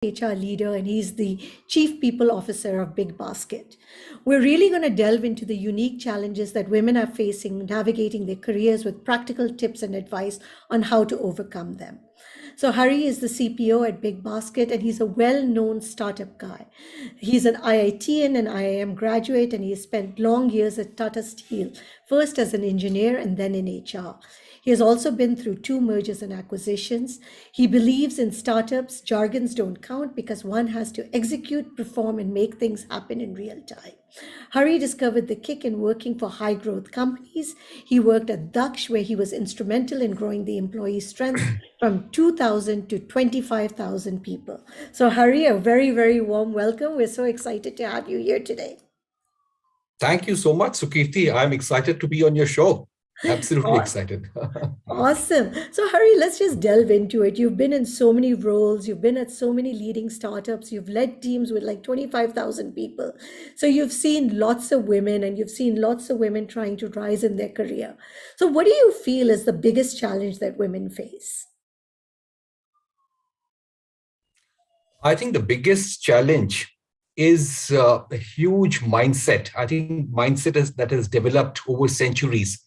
HR leader, and he's the Chief People Officer of Big Basket. We're really going to delve into the unique challenges that women are facing navigating their careers with practical tips and advice on how to overcome them. So, Hari is the CPO at Big Basket, and he's a well known startup guy. He's an IITian and IIM graduate, and he has spent long years at Tata Steel, first as an engineer and then in HR. He has also been through two mergers and acquisitions. He believes in startups, jargons don't count because one has to execute, perform, and make things happen in real time. Hari discovered the kick in working for high growth companies. He worked at Daksh, where he was instrumental in growing the employee strength from 2,000 to 25,000 people. So, Hari, a very, very warm welcome. We're so excited to have you here today. Thank you so much, Sukirti. I'm excited to be on your show. Absolutely Aw- excited. Awesome. So, Hari, let's just delve into it. You've been in so many roles, you've been at so many leading startups, you've led teams with like 25,000 people. So, you've seen lots of women and you've seen lots of women trying to rise in their career. So, what do you feel is the biggest challenge that women face? I think the biggest challenge is a huge mindset. I think that has developed over centuries.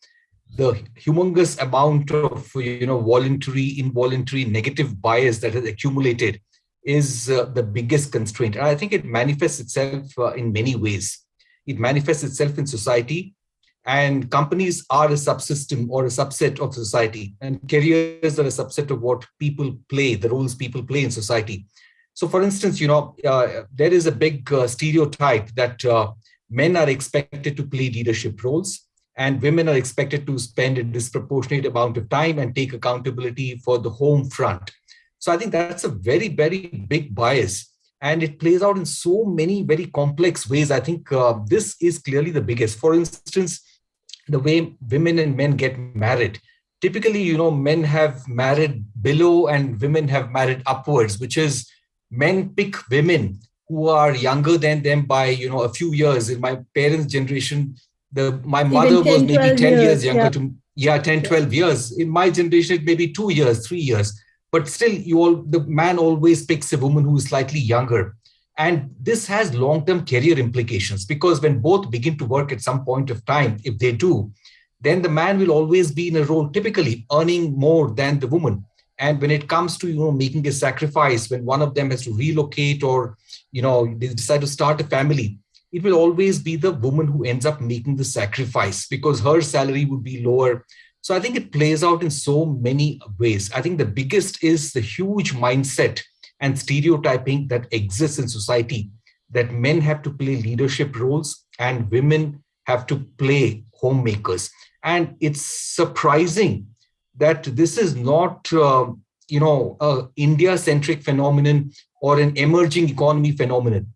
The humongous amount of voluntary, involuntary, negative bias that has accumulated is the biggest constraint. And I think it manifests itself in many ways. It manifests itself in society, and companies are a subsystem or a subset of society, and careers are a subset of what people play, the roles people play in society. So, for instance, there is a big stereotype that men are expected to play leadership roles and women are expected to spend a disproportionate amount of time and take accountability for the home front. So I think that's a very, very big bias. And it plays out in so many very complex ways. I think this is clearly the biggest. For instance, the way women and men get married. Typically, men have married below and women have married upwards, which is men pick women who are younger than them by, a few years. In my parents' generation, my mother Even was 10, maybe 12 10 years years. younger Yeah. to, yeah, 10, 12 years. In my generation, it may be 2 years, 3 years. But still, the man always picks a woman who is slightly younger. And this has long-term career implications because when both begin to work at some point of time, if they do, then the man will always be in a role, typically earning more than the woman. And when it comes to, making a sacrifice, when one of them has to relocate or, they decide to start a family, it will always be the woman who ends up making the sacrifice because her salary would be lower. So I think it plays out in so many ways. I think the biggest is the huge mindset and stereotyping that exists in society that men have to play leadership roles and women have to play homemakers. And it's surprising that this is not, a India-centric phenomenon or an emerging economy phenomenon.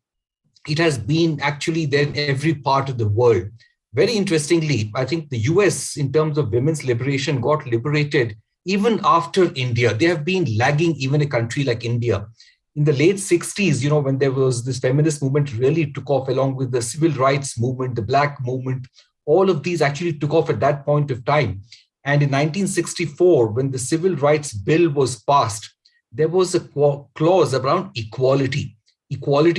It has been actually there in every part of the world. Very interestingly, I think the US, in terms of women's liberation, got liberated even after India. They have been lagging even a country like India. In the late 60s, when there was this feminist movement really took off along with the civil rights movement, the Black movement, all of these actually took off at that point of time. And in 1964, when the Civil Rights Bill was passed, there was a clause around equality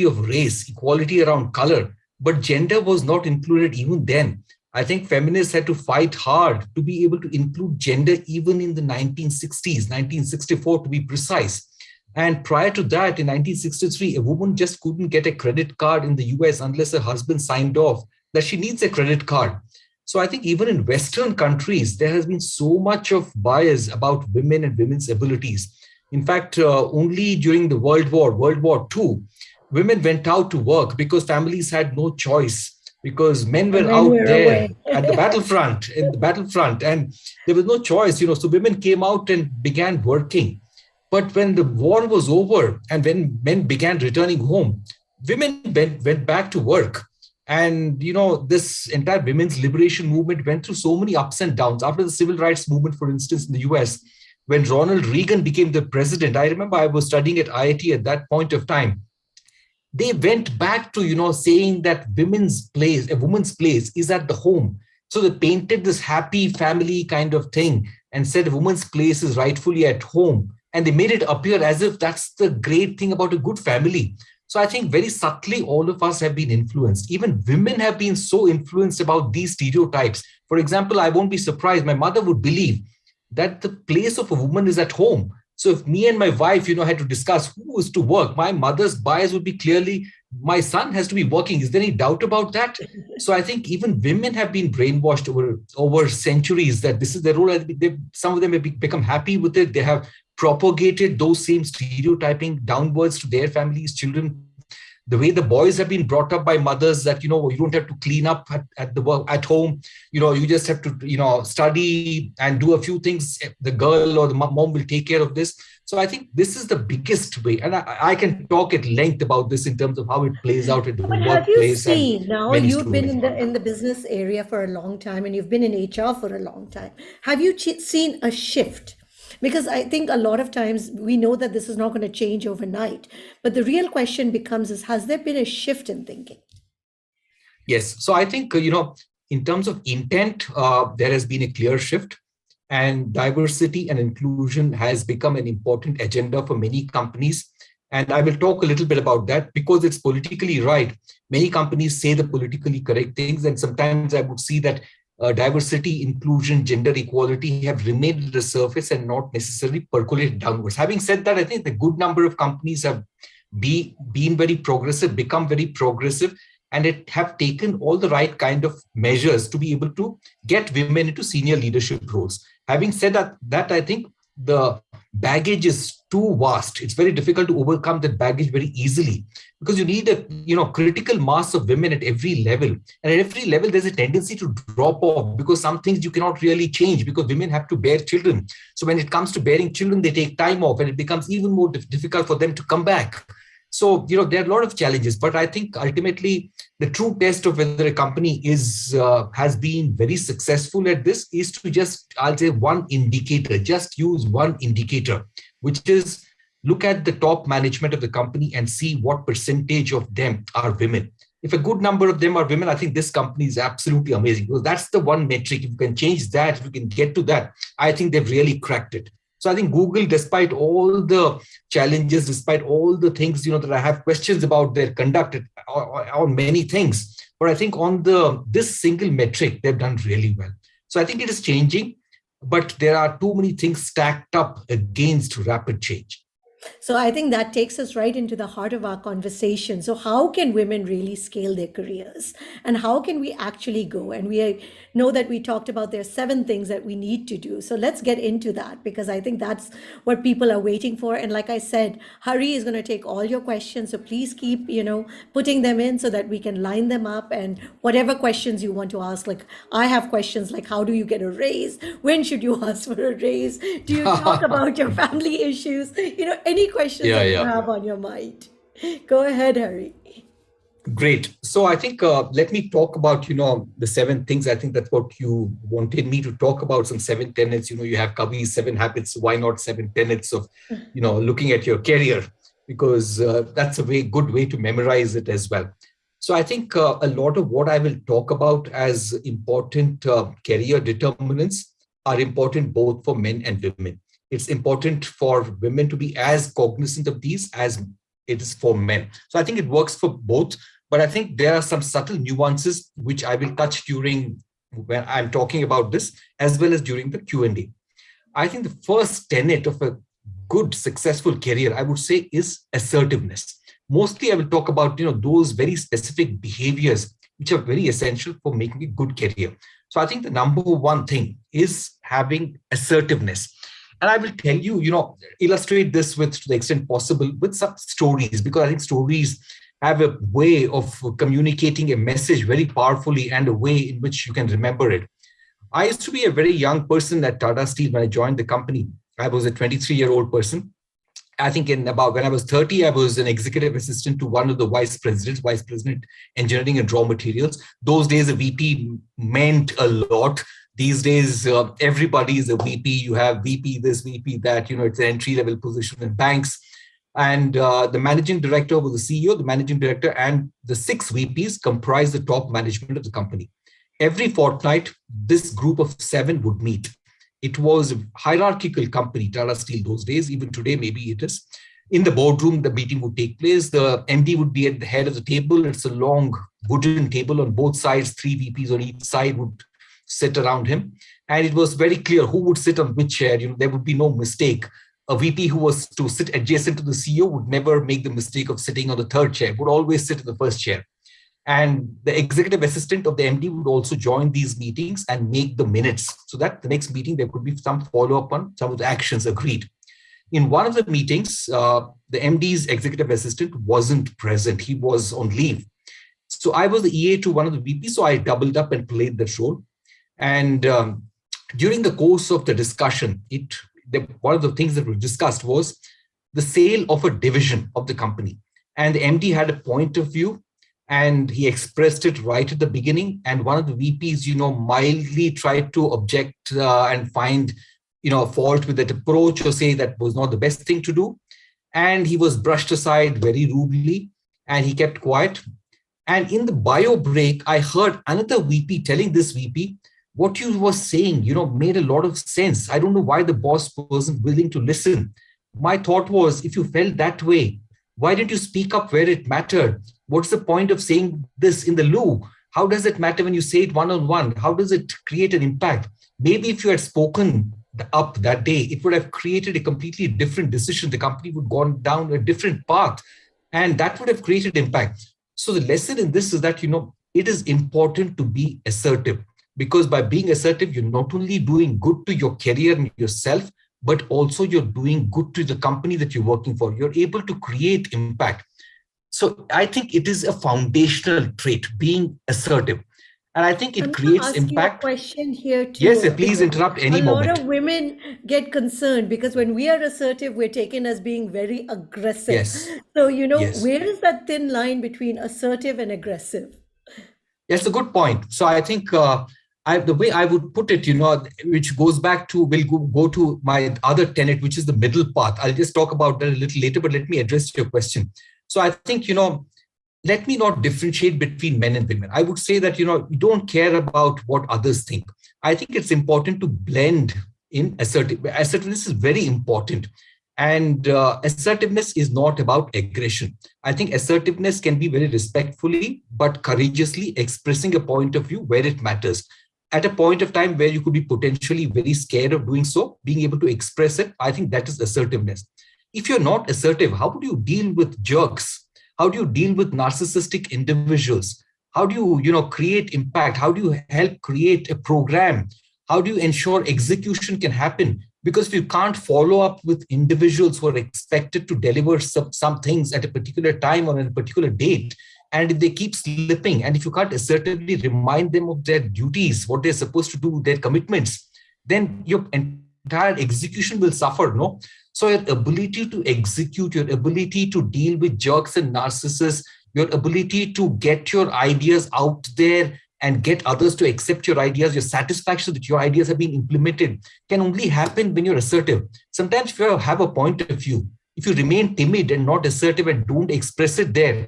of race, equality around color, but gender was not included even then. I think feminists had to fight hard to be able to include gender even in the 1960s, 1964 to be precise. And prior to that, in 1963, a woman just couldn't get a credit card in the US unless her husband signed off that she needs a credit card. So I think even in Western countries, there has been so much of bias about women and women's abilities. In fact, only during the World War II, women went out to work because families had no choice, because men The were men out were there away. at the battlefront, and there was no choice, so women came out and began working. But when the war was over and when men began returning home, women went back to work. And, this entire women's liberation movement went through so many ups and downs. After the civil rights movement, for instance, in the US, when Ronald Reagan became the president, I remember I was studying at IIT at that point of time. They went back to, saying that a woman's place is at the home. So they painted this happy family kind of thing and said a woman's place is rightfully at home. And they made it appear as if that's the great thing about a good family. So I think very subtly, all of us have been influenced. Even women have been so influenced about these stereotypes. For example, I won't be surprised. My mother would believe that the place of a woman is at home. So if me and my wife, had to discuss who is to work, my mother's bias would be clearly, my son has to be working. Is there any doubt about that? So I think even women have been brainwashed over centuries that this is their role. Some of them have become happy with it. They have propagated those same stereotyping downwards to their families, children. The way the boys have been brought up by mothers that, you don't have to clean up at the work at home. You just have to, study and do a few things. The girl or the mom will take care of this. So I think this is the biggest way. And I can talk at length about this in terms of how it plays out at the But have you workplace and seen, now many you've been stories in about that. the business area for a long time and you've been in HR for a long time. Have you seen a shift? Because I think a lot of times we know that this is not going to change overnight, but the real question becomes is, has there been a shift in thinking? Yes. So I think, in terms of intent, there has been a clear shift, and diversity and inclusion has become an important agenda for many companies. And I will talk a little bit about that because it's politically right. Many companies say the politically correct things, and sometimes I would see that diversity, inclusion, gender equality have remained at the surface and not necessarily percolated downwards. Having said that, I think the good number of companies have been very progressive, become very progressive, and it have taken all the right kind of measures to be able to get women into senior leadership roles. Having said that I think the baggage is too vast. It's very difficult to overcome that baggage very easily because you need a critical mass of women at every level. And at every level, there's a tendency to drop off because some things you cannot really change because women have to bear children. So when it comes to bearing children, they take time off and it becomes even more difficult for them to come back. So, there are a lot of challenges, but I think ultimately the true test of whether a company has been very successful at this is to I'll say one indicator, just use one indicator, which is look at the top management of the company and see what percentage of them are women. If a good number of them are women, I think this company is absolutely amazing because that's the one metric. If you can change that, if you can get to that, I think they've really cracked it. So I think Google, despite all the challenges, despite all the things, that I have questions about their conduct on many things, but I think on this single metric, they've done really well. So I think it is changing, but there are too many things stacked up against rapid change. So I think that takes us right into the heart of our conversation. So how can women really scale their careers? And how can we actually go? And we know that we talked about there are 7 things that we need to do. So let's get into that because I think that's what people are waiting for. And like I said, Hari is going to take all your questions. So please keep, putting them in so that we can line them up. And whatever questions you want to ask, like I have questions like how do you get a raise? When should you ask for a raise? Do you talk about your family issues? Any questions Yeah, that you yeah. have on your mind. Go ahead, Harry. Great. So I think let me talk about, the 7 things. I think that's what you wanted me to talk about, some 7 tenets. You have Kavi's 7 habits. Why not 7 tenets of, looking at your career? Because that's a good way to memorize it as well. So I think a lot of what I will talk about as important career determinants are important both for men and women. It's important for women to be as cognizant of these as it is for men. So I think it works for both. But I think there are some subtle nuances which I will touch during when I'm talking about this, as well as during the Q&A. I think the first tenet of a good, successful career, I would say, is assertiveness. Mostly, I will talk about those very specific behaviors which are very essential for making a good career. So I think the number one thing is having assertiveness. And I will tell you, illustrate this to the extent possible with some stories, because I think stories have a way of communicating a message very powerfully and a way in which you can remember it. I used to be a very young person at Tata Steel when I joined the company. I was a 23-year-old person. I think when I was 30, I was an executive assistant to one of the vice president engineering and raw materials. Those days, a VP meant a lot. These days, everybody is a VP. You have VP this, VP that, it's an entry-level position in banks. And the managing director was the CEO, the managing director, and the 6 VPs comprise the top management of the company. Every fortnight, this group of 7 would meet. It was a hierarchical company, Tata Steel those days, even today, maybe it is. In the boardroom, the meeting would take place. The MD would be at the head of the table. It's a long wooden table on both sides. 3 VPs on each side would sit around him. And it was very clear who would sit on which chair. There would be no mistake. A VP who was to sit adjacent to the CEO would never make the mistake of sitting on the third chair, would always sit in the first chair. And the executive assistant of the MD would also join these meetings and make the minutes so that the next meeting there could be some follow-up on some of the actions agreed. In one of the meetings, the MD's executive assistant wasn't present. He was on leave. So I was the EA to one of the VPs, so I doubled up and played that role. And during the course of the discussion, one of the things that was discussed was the sale of a division of the company. And the MD had a point of view, and he expressed it right at the beginning. And one of the VPs, mildly tried to object and find, a fault with that approach or say that was not the best thing to do. And he was brushed aside very rudely, and he kept quiet. And in the bio break, I heard another VP telling this VP, what you were saying, made a lot of sense. I don't know why the boss wasn't willing to listen. My thought was, if you felt that way, why didn't you speak up where it mattered? What's the point of saying this in the loo? How does it matter when you say it one-on-one? How does it create an impact? Maybe if you had spoken up that day, it would have created a completely different decision. The company would have gone down a different path, and that would have created impact. So the lesson in this is that, it is important to be assertive, because by being assertive, you're not only doing good to your career and yourself, but also you're doing good to the company that you're working for. You're able to create impact. So I think it is a foundational trait, being assertive. And I think I'm it going to creates ask you a impact. question here Yes, too, please because interrupt a any lot moment. of women get concerned because when we are assertive, we're taken as being very aggressive. Yes, So, yes. where is that thin line between assertive and aggressive? That's a good point. So I think the way I would put it, which goes back to, go to my other tenet, which is the middle path. I'll just talk about that a little later, but let me address your question. So I think, let me not differentiate between men and women. I would say that, you don't care about what others think. I think it's important to blend in assertive. Assertiveness is very important. And assertiveness is not about aggression. I think assertiveness can be very respectfully, but courageously expressing a point of view where it matters. At a point of time where you could be potentially very scared of doing so, being able to express it, I think that is assertiveness. If you're not assertive, how would you deal with jerks? How do you deal with narcissistic individuals? How do you, create impact? How do you help create a program? How do you ensure execution can happen? Because if you can't follow up with individuals who are expected to deliver some things at a particular time or on a particular date, and if they keep slipping, and if you can't assertively remind them of their duties, what they're supposed to do, their commitments, then your entire execution will suffer, no? So your ability to execute, your ability to deal with jerks and narcissists, your ability to get your ideas out there and get others to accept your ideas, your satisfaction that your ideas have been implemented, can only happen when you're assertive. Sometimes if you have a point of view, if you remain timid and not assertive and don't express it there,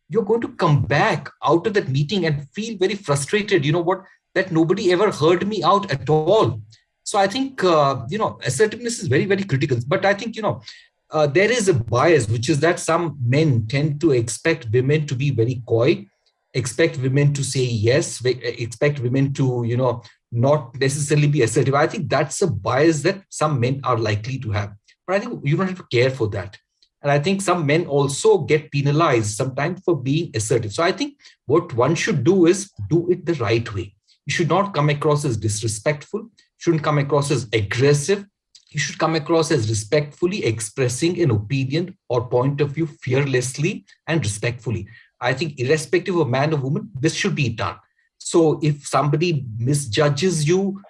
you're going to come back out of that meeting and feel very frustrated. You know what? That nobody ever heard me out at all. So I think, assertiveness is very, very critical. But I think, there is a bias, which is that some men tend to expect women to be very coy, expect women to say yes, expect women to, not necessarily be assertive. I think that's a bias that some men are likely to have. But I think you don't have to care for that. And I think some men also get penalized sometimes for being assertive. So I think what one should do is do it the right way. You should not come across as disrespectful, shouldn't come across as aggressive. You should come across as respectfully expressing an opinion or point of view fearlessly and respectfully. I think irrespective of man or woman, this should be done. So if somebody misjudges you,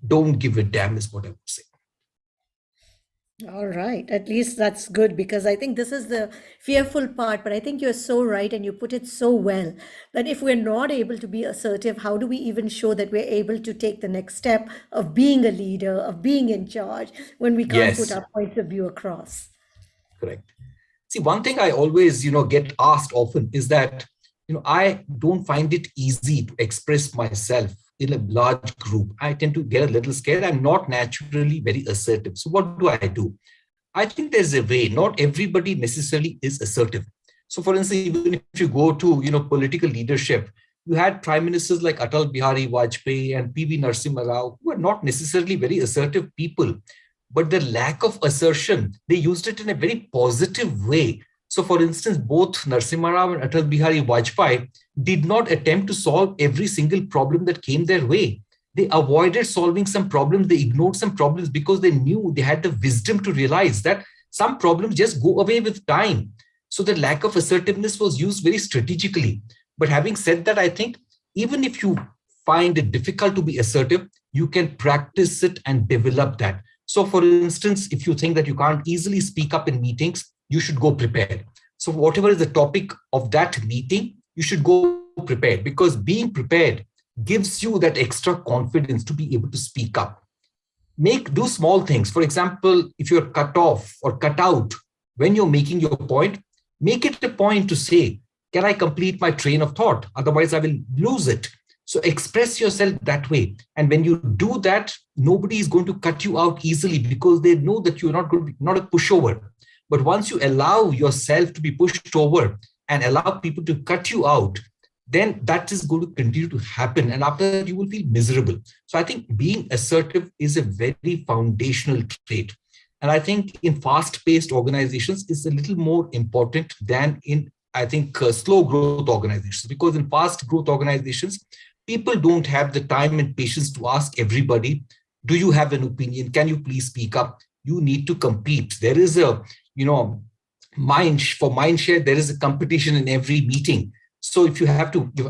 don't give a damn is what I would say. All right. At least that's good because I think this is the fearful part. But I think you're so right and you put it so well that if we're not able to be assertive, how do we even show that we're able to take the next step of being a leader, of being in charge when we can't put Yes, our points of view across? correct. See, one thing I always, get asked often is that, I don't find it easy to express myself in a large group, I tend to get a little scared. I'm not naturally very assertive. So what do I do? I think there's a way. Not everybody necessarily is assertive. So for instance, even if you go to, political leadership, you had prime ministers like Atal Bihari Vajpayee and PV Narasimha Rao, who are not necessarily very assertive people, but the lack of assertion, they used it in a very positive way. So for instance, both Narasimha Rao and Atal Bihari Vajpayee did not attempt to solve every single problem that came their way. They avoided solving some problems. They ignored some problems because they knew they had the wisdom to realize that some problems just go away with time. So the lack of assertiveness was used very strategically. But having said that, I think even if you find it difficult to be assertive, you can practice it and develop that. So for instance, if you think that you can't easily speak up in meetings, you should go prepared. So whatever is the topic of that meeting, you should go prepared, because being prepared gives you that extra confidence to be able to speak up. Do small things. For example, if you're cut off or cut out when you're making your point, make it a point to say, can I complete my train of thought? Otherwise, I will lose it. So express yourself that way. And when you do that, nobody is going to cut you out easily because they know that you're not going to be not a pushover. But once you allow yourself to be pushed over and allow people to cut you out, then that is going to continue to happen. And after that, you will feel miserable. So I think being assertive is a very foundational trait. And I think in fast-paced organizations, it's a little more important than in, I think, slow growth organizations. Because in fast growth organizations, people don't have the time and patience to ask everybody, do you have an opinion? Can you please speak up? You need to compete. There is a, mind share, there is a competition in every meeting. So if your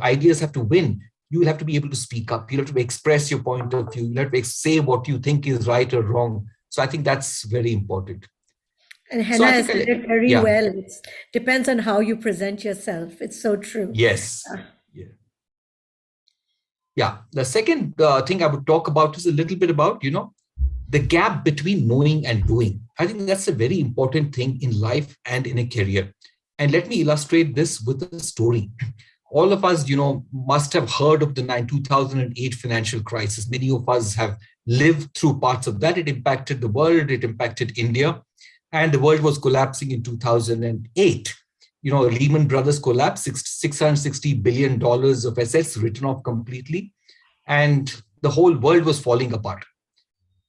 ideas have to win, you will have to be able to speak up. You'll have to express your point of view. You'll have to say what you think is right or wrong. So I think that's very important. And So Hannah I has think, said it very yeah, well. It depends on how you present yourself. It's so true. yes. Yeah. Yeah. The second thing I would talk about is a little bit about, the gap between knowing and doing. I think that's a very important thing in life and in a career. And let me illustrate this with a story. All of us, must have heard of the 2008 financial crisis. Many of us have lived through parts of that. It impacted the world. It impacted India. And the world was collapsing in 2008. Lehman Brothers collapsed, $660 billion of assets written off completely. And the whole world was falling apart.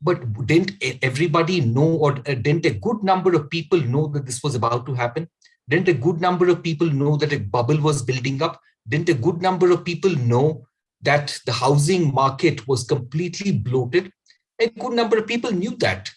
But didn't everybody know, or didn't a good number of people know that this was about to happen? Didn't a good number of people know that a bubble was building up? Didn't a good number of people know that the housing market was completely bloated? A good number of people knew that.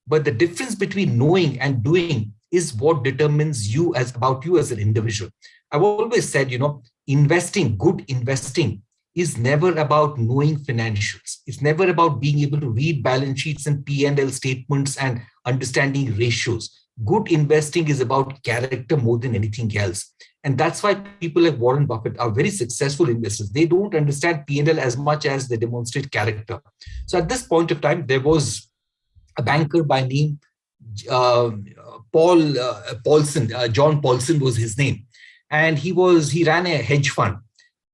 But the difference between knowing and doing is what determines about you as an individual. I've always said, good investing is never about knowing financials. It's never about being able to read balance sheets and P&L statements and understanding ratios. Good investing is about character more than anything else. And that's why people like Warren Buffett are very successful investors. They don't understand P&L as much as they demonstrate character. So at this point of time, there was a banker by name Paulson. John Paulson was his name. And he ran a hedge fund.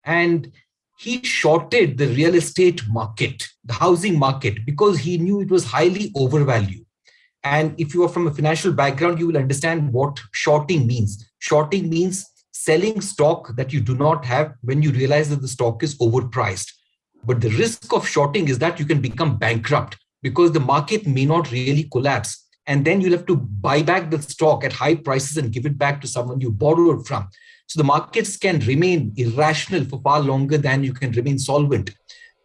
And he shorted the real estate market, the housing market, because he knew it was highly overvalued. And if you are from a financial background, you will understand what shorting means. Shorting means selling stock that you do not have when you realize that the stock is overpriced. But the risk of shorting is that you can become bankrupt because the market may not really collapse. And then you'll have to buy back the stock at high prices and give it back to someone you borrowed from. So the markets can remain irrational for far longer than you can remain solvent.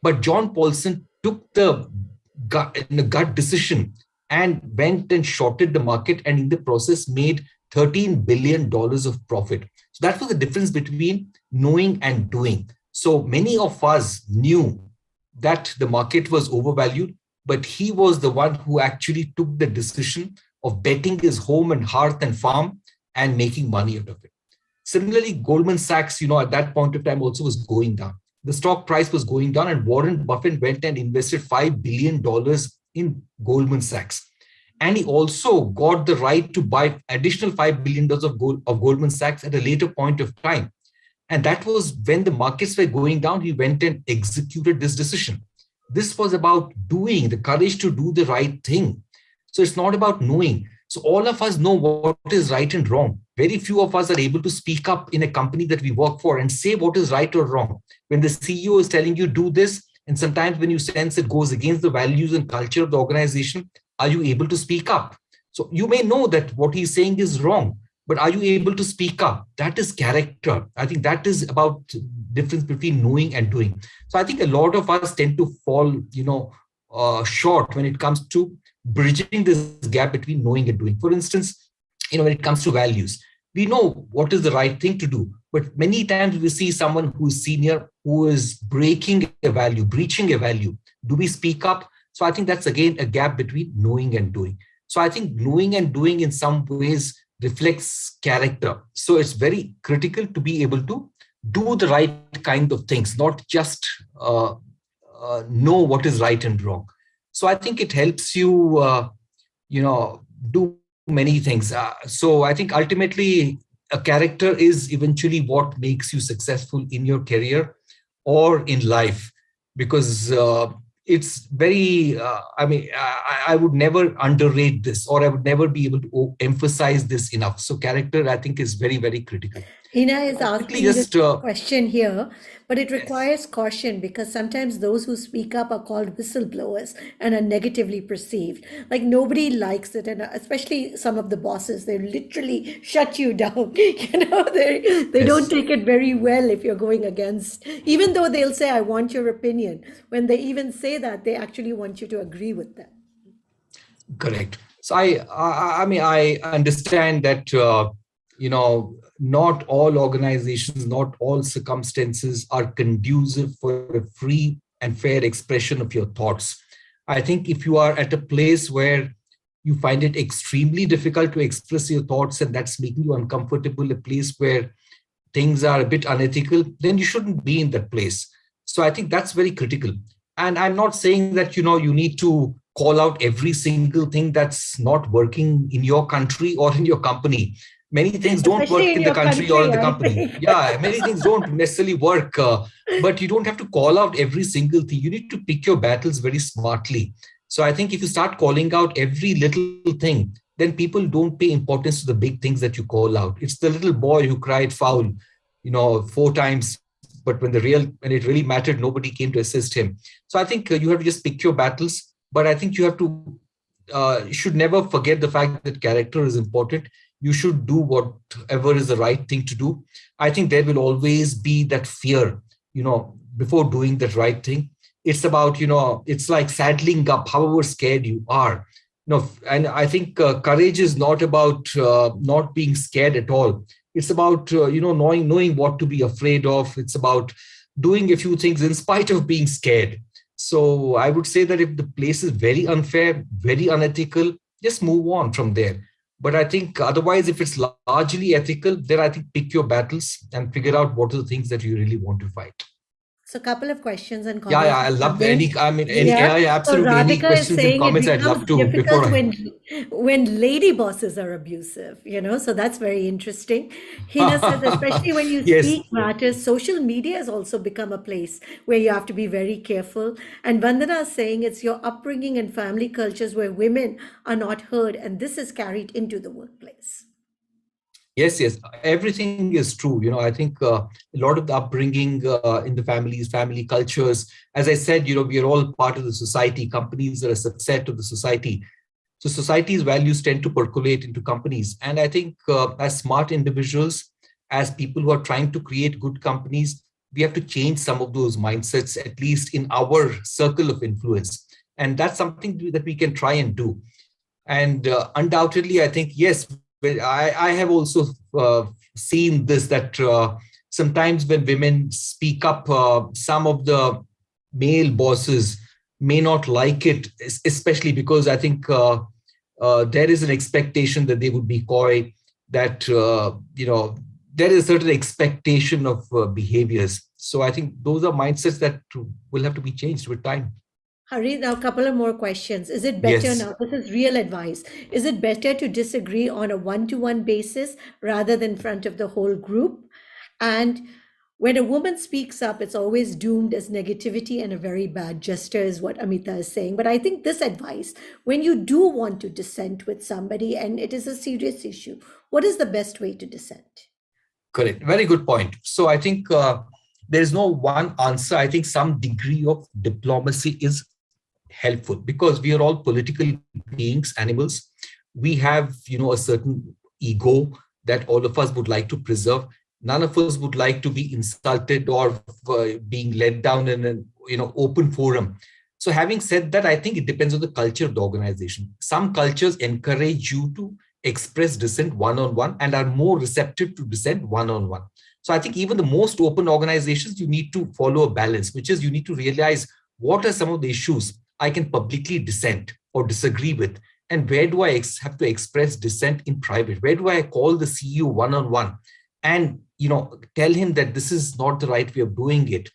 But John Paulson took the gut decision and went and shorted the market, and in the process made $13 billion of profit. So that was the difference between knowing and doing. So many of us knew that the market was overvalued, but he was the one who actually took the decision of betting his home and hearth and farm and making money out of it. Similarly, Goldman Sachs, at that point of time also was going down. The stock price was going down, and Warren Buffett went and invested $5 billion in Goldman Sachs. And he also got the right to buy additional $5 billion of Goldman Sachs at a later point of time. And that was when the markets were going down, he went and executed this decision. This was about doing, the courage to do the right thing. So it's not about knowing. So all of us know what is right and wrong. Very few of us are able to speak up in a company that we work for and say what is right or wrong. When the CEO is telling you do this, and sometimes when you sense it goes against the values and culture of the organization, are you able to speak up? So you may know that what he's saying is wrong, but are you able to speak up? That is character. I think that is about difference between knowing and doing. So I think a lot of us tend to fall, short when it comes to bridging this gap between knowing and doing. For instance, when it comes to values, we know what is the right thing to do, but many times we see someone who is senior who is breaking a value, breaching a value. Do we speak up? So I think that's again a gap between knowing and doing. So I think knowing and doing in some ways reflects character. So it's very critical to be able to do the right kind of things, not just know what is right and wrong. So I think it helps you, do many things. So I think ultimately a character is eventually what makes you successful in your career or in life, because it's very, I would never underrate this, or I would never be able to emphasize this enough. So character, I think, is very, very critical. Hina is I'll quickly asking this just, question here, but it yes, requires caution because sometimes those who speak up are called whistleblowers and are negatively perceived. Like nobody likes it, and especially some of the bosses, they literally shut you down. They don't yes. take it very well if you're going against, even though they'll say, "I want your opinion." When they even say that, they actually want you to agree with them. Correct. So I understand that not all organizations, not all circumstances are conducive for a free and fair expression of your thoughts. I think if you are at a place where you find it extremely difficult to express your thoughts and that's making you uncomfortable, a place where things are a bit unethical, then you shouldn't be in that place. So I think that's very critical. And I'm not saying that you need to call out every single thing that's not working in your country or in your company. Many things don't Especially work in in the your country or in country, the I company. think. Yeah, many things don't necessarily work, but you don't have to call out every single thing. You need to pick your battles very smartly. So I think if you start calling out every little thing, then people don't pay importance to the big things that you call out. It's the little boy who cried foul, 4 times, but when it really mattered, nobody came to assist him. So I think you have to just pick your battles, but I think you should never forget the fact that character is important. You should do whatever is the right thing to do. I think there will always be that fear, before doing that right thing. It's about, it's like saddling up, however scared you are. And I think courage is not about not being scared at all. It's about knowing what to be afraid of. It's about doing a few things in spite of being scared. So I would say that if the place is very unfair, very unethical, just move on from there. But I think otherwise, if it's largely ethical, then I think pick your battles and figure out what are the things that you really want to fight. So, a couple of questions and Yeah, comments yeah, I have love come any. in. I mean, any. Yeah. Yeah, yeah, So absolutely. Any Radhika is questions and saying it comments, I'd becomes love to. Before difficult I. when lady bosses are abusive, So that's very interesting. Hina says, especially when you Yes. speak matters, social media has also become a place where you have to be very careful. And Vandana is saying it's your upbringing and family cultures where women are not heard, and this is carried into the workplace. Yes, yes, everything is true. I think a lot of the upbringing in the families, family cultures, as I said, we are all part of the society. Companies are a subset of the society. So society's values tend to percolate into companies. And I think as smart individuals, as people who are trying to create good companies, we have to change some of those mindsets, at least in our circle of influence. And that's something that we can try and do. And undoubtedly, I think, yes, I have also seen this, that sometimes when women speak up, some of the male bosses may not like it, especially because I think there is an expectation that they would be coy, that, there is a certain expectation of behaviors. So I think those are mindsets that will have to be changed with time. Hari, now a couple of more questions. Is it better Yes. now? This is real advice. Is it better to disagree on a one-to-one basis rather than in front of the whole group? And When a woman speaks up, it's always doomed as negativity and a very bad gesture, is what Amita is saying. But I think this advice, when you do want to dissent with somebody and it is a serious issue, what is the best way to dissent? Correct. Very good point. So I think there is no one answer. I think some degree of diplomacy is helpful because we are all political beings, animals. We have, a certain ego that all of us would like to preserve. None of us would like to be insulted or being let down in an open forum. So having said that, I think it depends on the culture of the organization. Some cultures encourage you to express dissent one-on-one and are more receptive to dissent one-on-one. So I think even the most open organizations, you need to follow a balance, which is you need to realize what are some of the issues I can publicly dissent or disagree with, and where do I have to express dissent in private? Where do I call the CEO one-on-one and tell him that this is not the right way of doing it?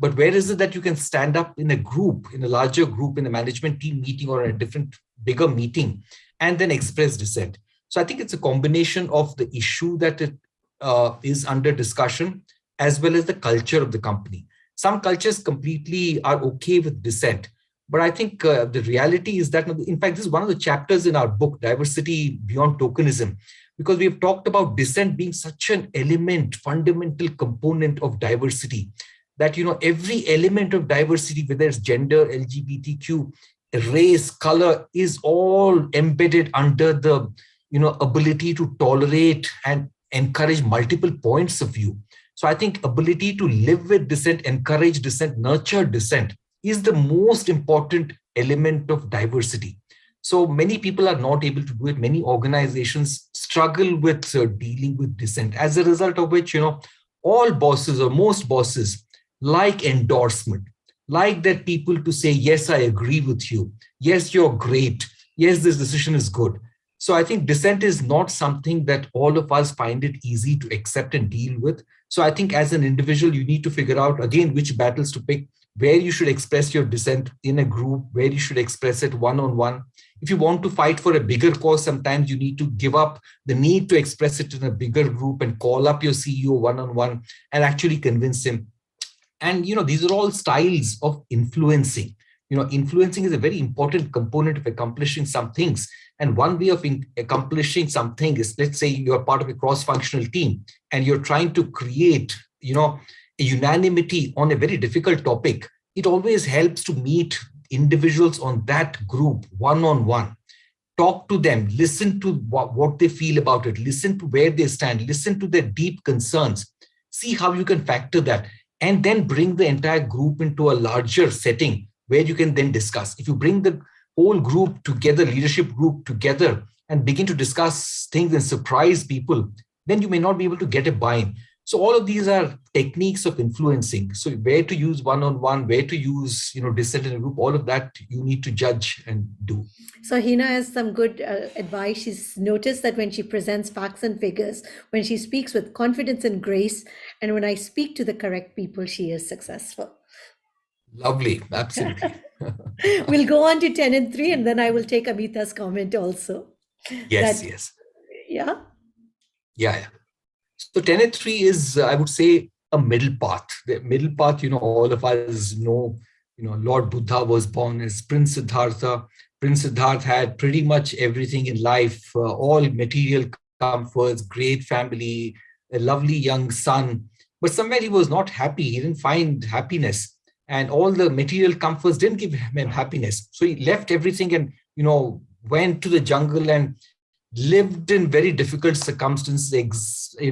But where is it that you can stand up in a group, in a larger group, in a management team meeting or a different, bigger meeting, and then express dissent? So I think it's a combination of the issue that it is under discussion, as well as the culture of the company. Some cultures completely are okay with dissent. But I think the reality is that, in fact, this is one of the chapters in our book, Diversity Beyond Tokenism, because we've talked about dissent being such an element, fundamental component of diversity, that, every element of diversity, whether it's gender, LGBTQ, race, color, is all embedded under the, ability to tolerate and encourage multiple points of view. So I think ability to live with dissent, encourage dissent, nurture dissent is the most important element of diversity. So many people are not able to do it. Many organizations struggle with dealing with dissent, as a result of which, all bosses or most bosses like endorsement, like that people to say, yes, I agree with you. Yes, you're great. Yes, this decision is good. So I think dissent is not something that all of us find it easy to accept and deal with. So I think as an individual, you need to figure out, again, which battles to pick, where you should express your dissent in a group, where you should express it one-on-one. If you want to fight for a bigger cause, sometimes you need to give up the need to express it in a bigger group and call up your CEO one-on-one and actually convince him. And, these are all styles of influencing. Influencing is a very important component of accomplishing some things. And one way of accomplishing something is, let's say you're part of a cross-functional team and you're trying to create, a unanimity on a very difficult topic. It always helps to meet individuals on that group one-on-one. Talk to them, listen to what they feel about it, listen to where they stand, listen to their deep concerns, see how you can factor that, and then bring the entire group into a larger setting where you can then discuss. If you bring the whole group together, leadership group together, and begin to discuss things and surprise people, then you may not be able to get a buy-in. So all of these are techniques of influencing. So where to use one-on-one, where to use, dissent in a group, all of that you need to judge and do. So Hina has some good advice. She's noticed that when she presents facts and figures, when she speaks with confidence and grace, and when I speak to the correct people, she is successful. Lovely. Absolutely. We'll go on to 10 and 3, and then I will take Amita's comment also. Yes, That, yes. yeah. Yeah. So 10 and 3 is, I would say, a middle path. The middle path, all of us know, Lord Buddha was born as Prince Siddhartha. Prince Siddhartha had pretty much everything in life, all material comforts, great family, a lovely young son. But somewhere he was not happy. He didn't find happiness. And all the material comforts didn't give him happiness. So he left everything and, went to the jungle and lived in very difficult circumstances. He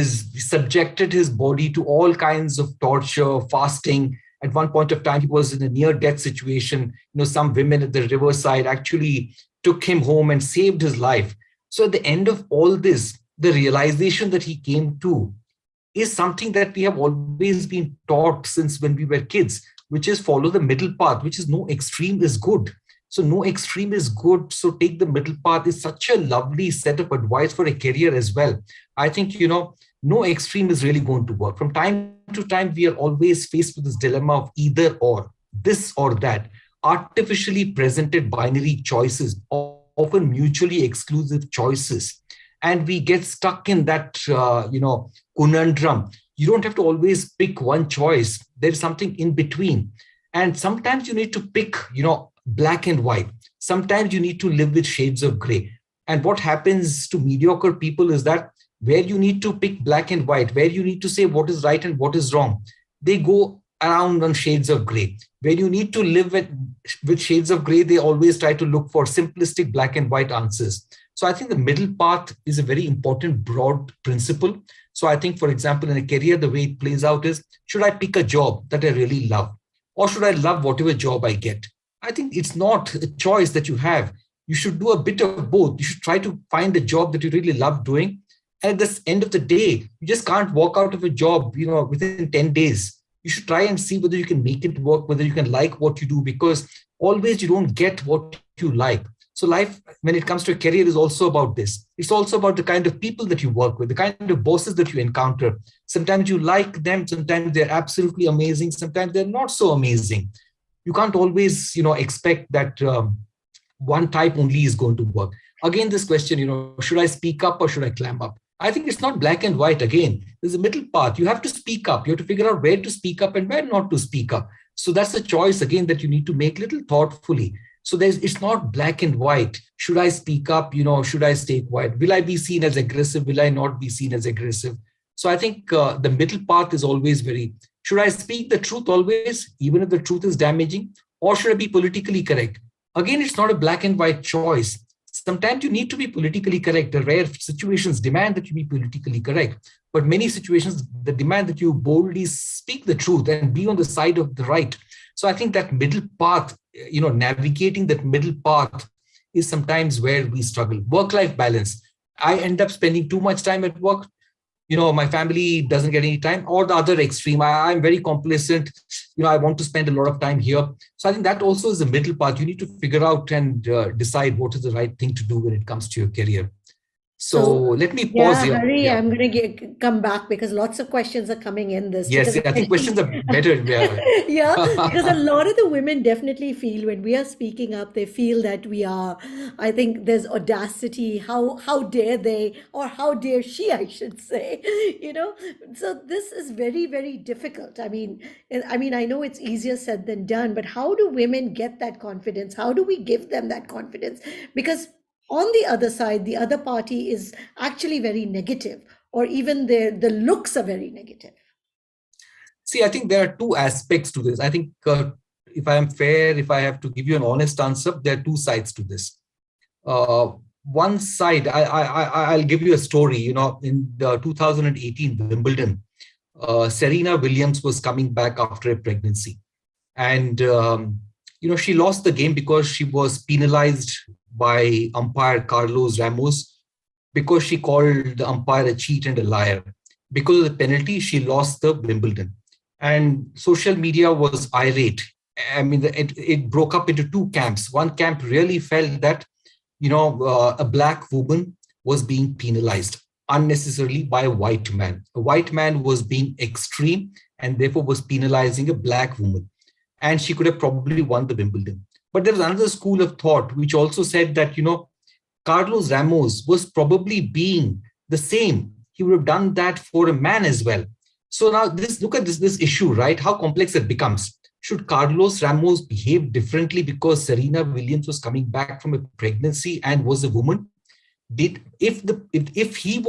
subjected his body to all kinds of torture, fasting. At one point of time, he was in a near-death situation. Some women at the riverside actually took him home and saved his life. So at the end of all this, the realization that he came to is something that we have always been taught since when we were kids, which is follow the middle path, which is no extreme is good. So no extreme is good. So take the middle path is such a lovely set of advice for a career as well. I think, no extreme is really going to work. From time to time, we are always faced with this dilemma of either or, this or that, artificially presented binary choices, often mutually exclusive choices. And we get stuck in that, conundrum you don't have to always pick one choice. There's something in between. And sometimes you need to pick, black and white. Sometimes you need to live with shades of gray. And what happens to mediocre people is that where you need to pick black and white, where you need to say what is right and what is wrong, they go around on shades of gray. Where you need to live with shades of gray, they always try to look for simplistic black and white answers. So I think the middle path is a very important broad principle. So I think, for example, in a career, the way it plays out is, should I pick a job that I really love? Or should I love whatever job I get? I think it's not a choice that you have. You should do a bit of both. You should try to find a job that you really love doing. And at the end of the day, you just can't walk out of a job, within 10 days. You should try and see whether you can make it work, whether you can like what you do, because always you don't get what you like. So life, when it comes to a career, is also about this. It's also about the kind of people that you work with, the kind of bosses that you encounter. Sometimes you like them, sometimes they're absolutely amazing, sometimes they're not so amazing. You can't always, expect that one type only is going to work. Again, this question, should I speak up or should I clam up? I think it's not black and white. Again, there's a middle path. You have to speak up. You have to figure out where to speak up and where not to speak up. So that's a choice, again, that you need to make little thoughtfully. So it's not black and white. Should I speak up? Should I stay quiet? Will I be seen as aggressive? Will I not be seen as aggressive? So I think the middle path is always should I speak the truth always, even if the truth is damaging? Or should I be politically correct? Again, it's not a black and white choice. Sometimes you need to be politically correct. The rare situations demand that you be politically correct. But many situations that demand that you boldly speak the truth and be on the side of the right. So I think that middle path, navigating that middle path is sometimes where we struggle. Work-life balance. I end up spending too much time at work. My family doesn't get any time, or the other extreme. I'm very complacent. I want to spend a lot of time here. So I think that also is the middle path. You need to figure out and decide what is the right thing to do when it comes to your career. So So, let me pause yeah, here. hurry. Yeah. I'm going to come back because lots of questions are coming in this Yes, because I think questions are better. Yeah. yeah, because a lot of the women definitely feel when we are speaking up, they feel that we are, I think there's audacity. How dare they, or how dare she, I should say, you know. So this is very, very difficult. I know it's easier said than done, but how do women get that confidence? How do we give them that confidence? Because on the other side, the other party is actually very negative, or even the looks are very negative. See, I think there are two aspects to this. I think if I am fair, if I have to give you an honest answer, there are two sides to this. One side, I'll give you a story. In the 2018 Wimbledon, Serena Williams was coming back after a pregnancy. And, she lost the game because she was penalized by umpire Carlos Ramos because she called the umpire a cheat and a liar. Because of the penalty, she lost the Wimbledon. And social media was irate. It broke up into two camps. One camp really felt that, a black woman was being penalized unnecessarily by a white man. A white man was being extreme and therefore was penalizing a black woman. And she could have probably won the Wimbledon. But there was another school of thought which also said that, Carlos Ramos was probably being the same. He would have done that for a man as well. So now look at this issue, right? How complex it becomes. Should Carlos Ramos behave differently because Serena Williams was coming back from a pregnancy and was a woman? If he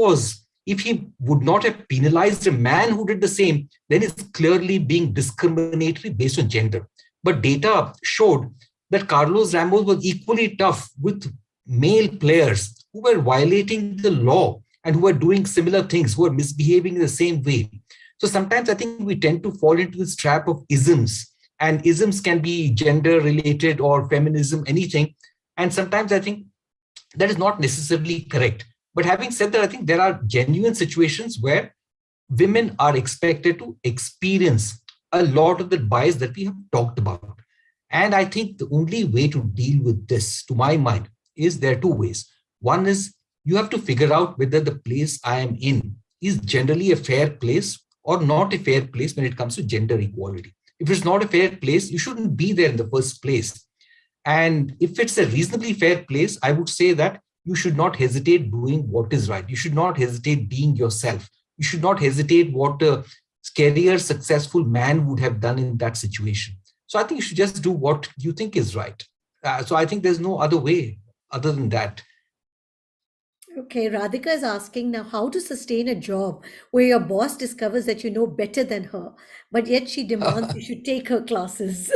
would not have penalized a man who did the same, then it's clearly being discriminatory based on gender. But data showed that Carlos Ramos was equally tough with male players who were violating the law and who were doing similar things, who were misbehaving in the same way. So sometimes I think we tend to fall into this trap of isms, and isms can be gender related or feminism, anything. And sometimes I think that is not necessarily correct. But having said that, I think there are genuine situations where women are expected to experience a lot of the bias that we have talked about. And I think the only way to deal with this, to my mind, is there are two ways. One is you have to figure out whether the place I am in is generally a fair place or not a fair place when it comes to gender equality. If it's not a fair place, you shouldn't be there in the first place. And if it's a reasonably fair place, I would say that you should not hesitate doing what is right. You should not hesitate being yourself. You should not hesitate what career successful man would have done in that situation. So I think you should just do what you think is right. So I think there's no other way other than that. Okay, Radhika is asking now how to sustain a job where your boss discovers that you know better than her, but yet she demands you should take her classes.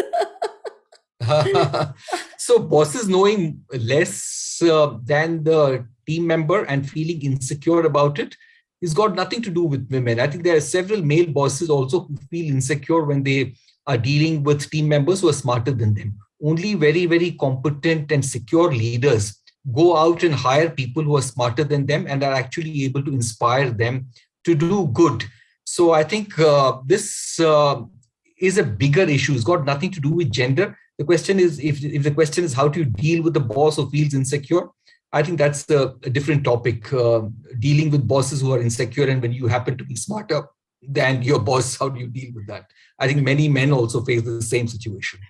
So bosses knowing less than the team member and feeling insecure about it has got nothing to do with women. I think there are several male bosses also who feel insecure when they are dealing with team members who are smarter than them. Only very, very competent and secure leaders go out and hire people who are smarter than them and are actually able to inspire them to do good. So I think this is a bigger issue. It's got nothing to do with gender. The question is, if the question is how do you deal with the boss who feels insecure, I think that's a different topic. Dealing with bosses who are insecure, and when you happen to be smarter than your boss, how do you deal with that? I think many men also face the same situation.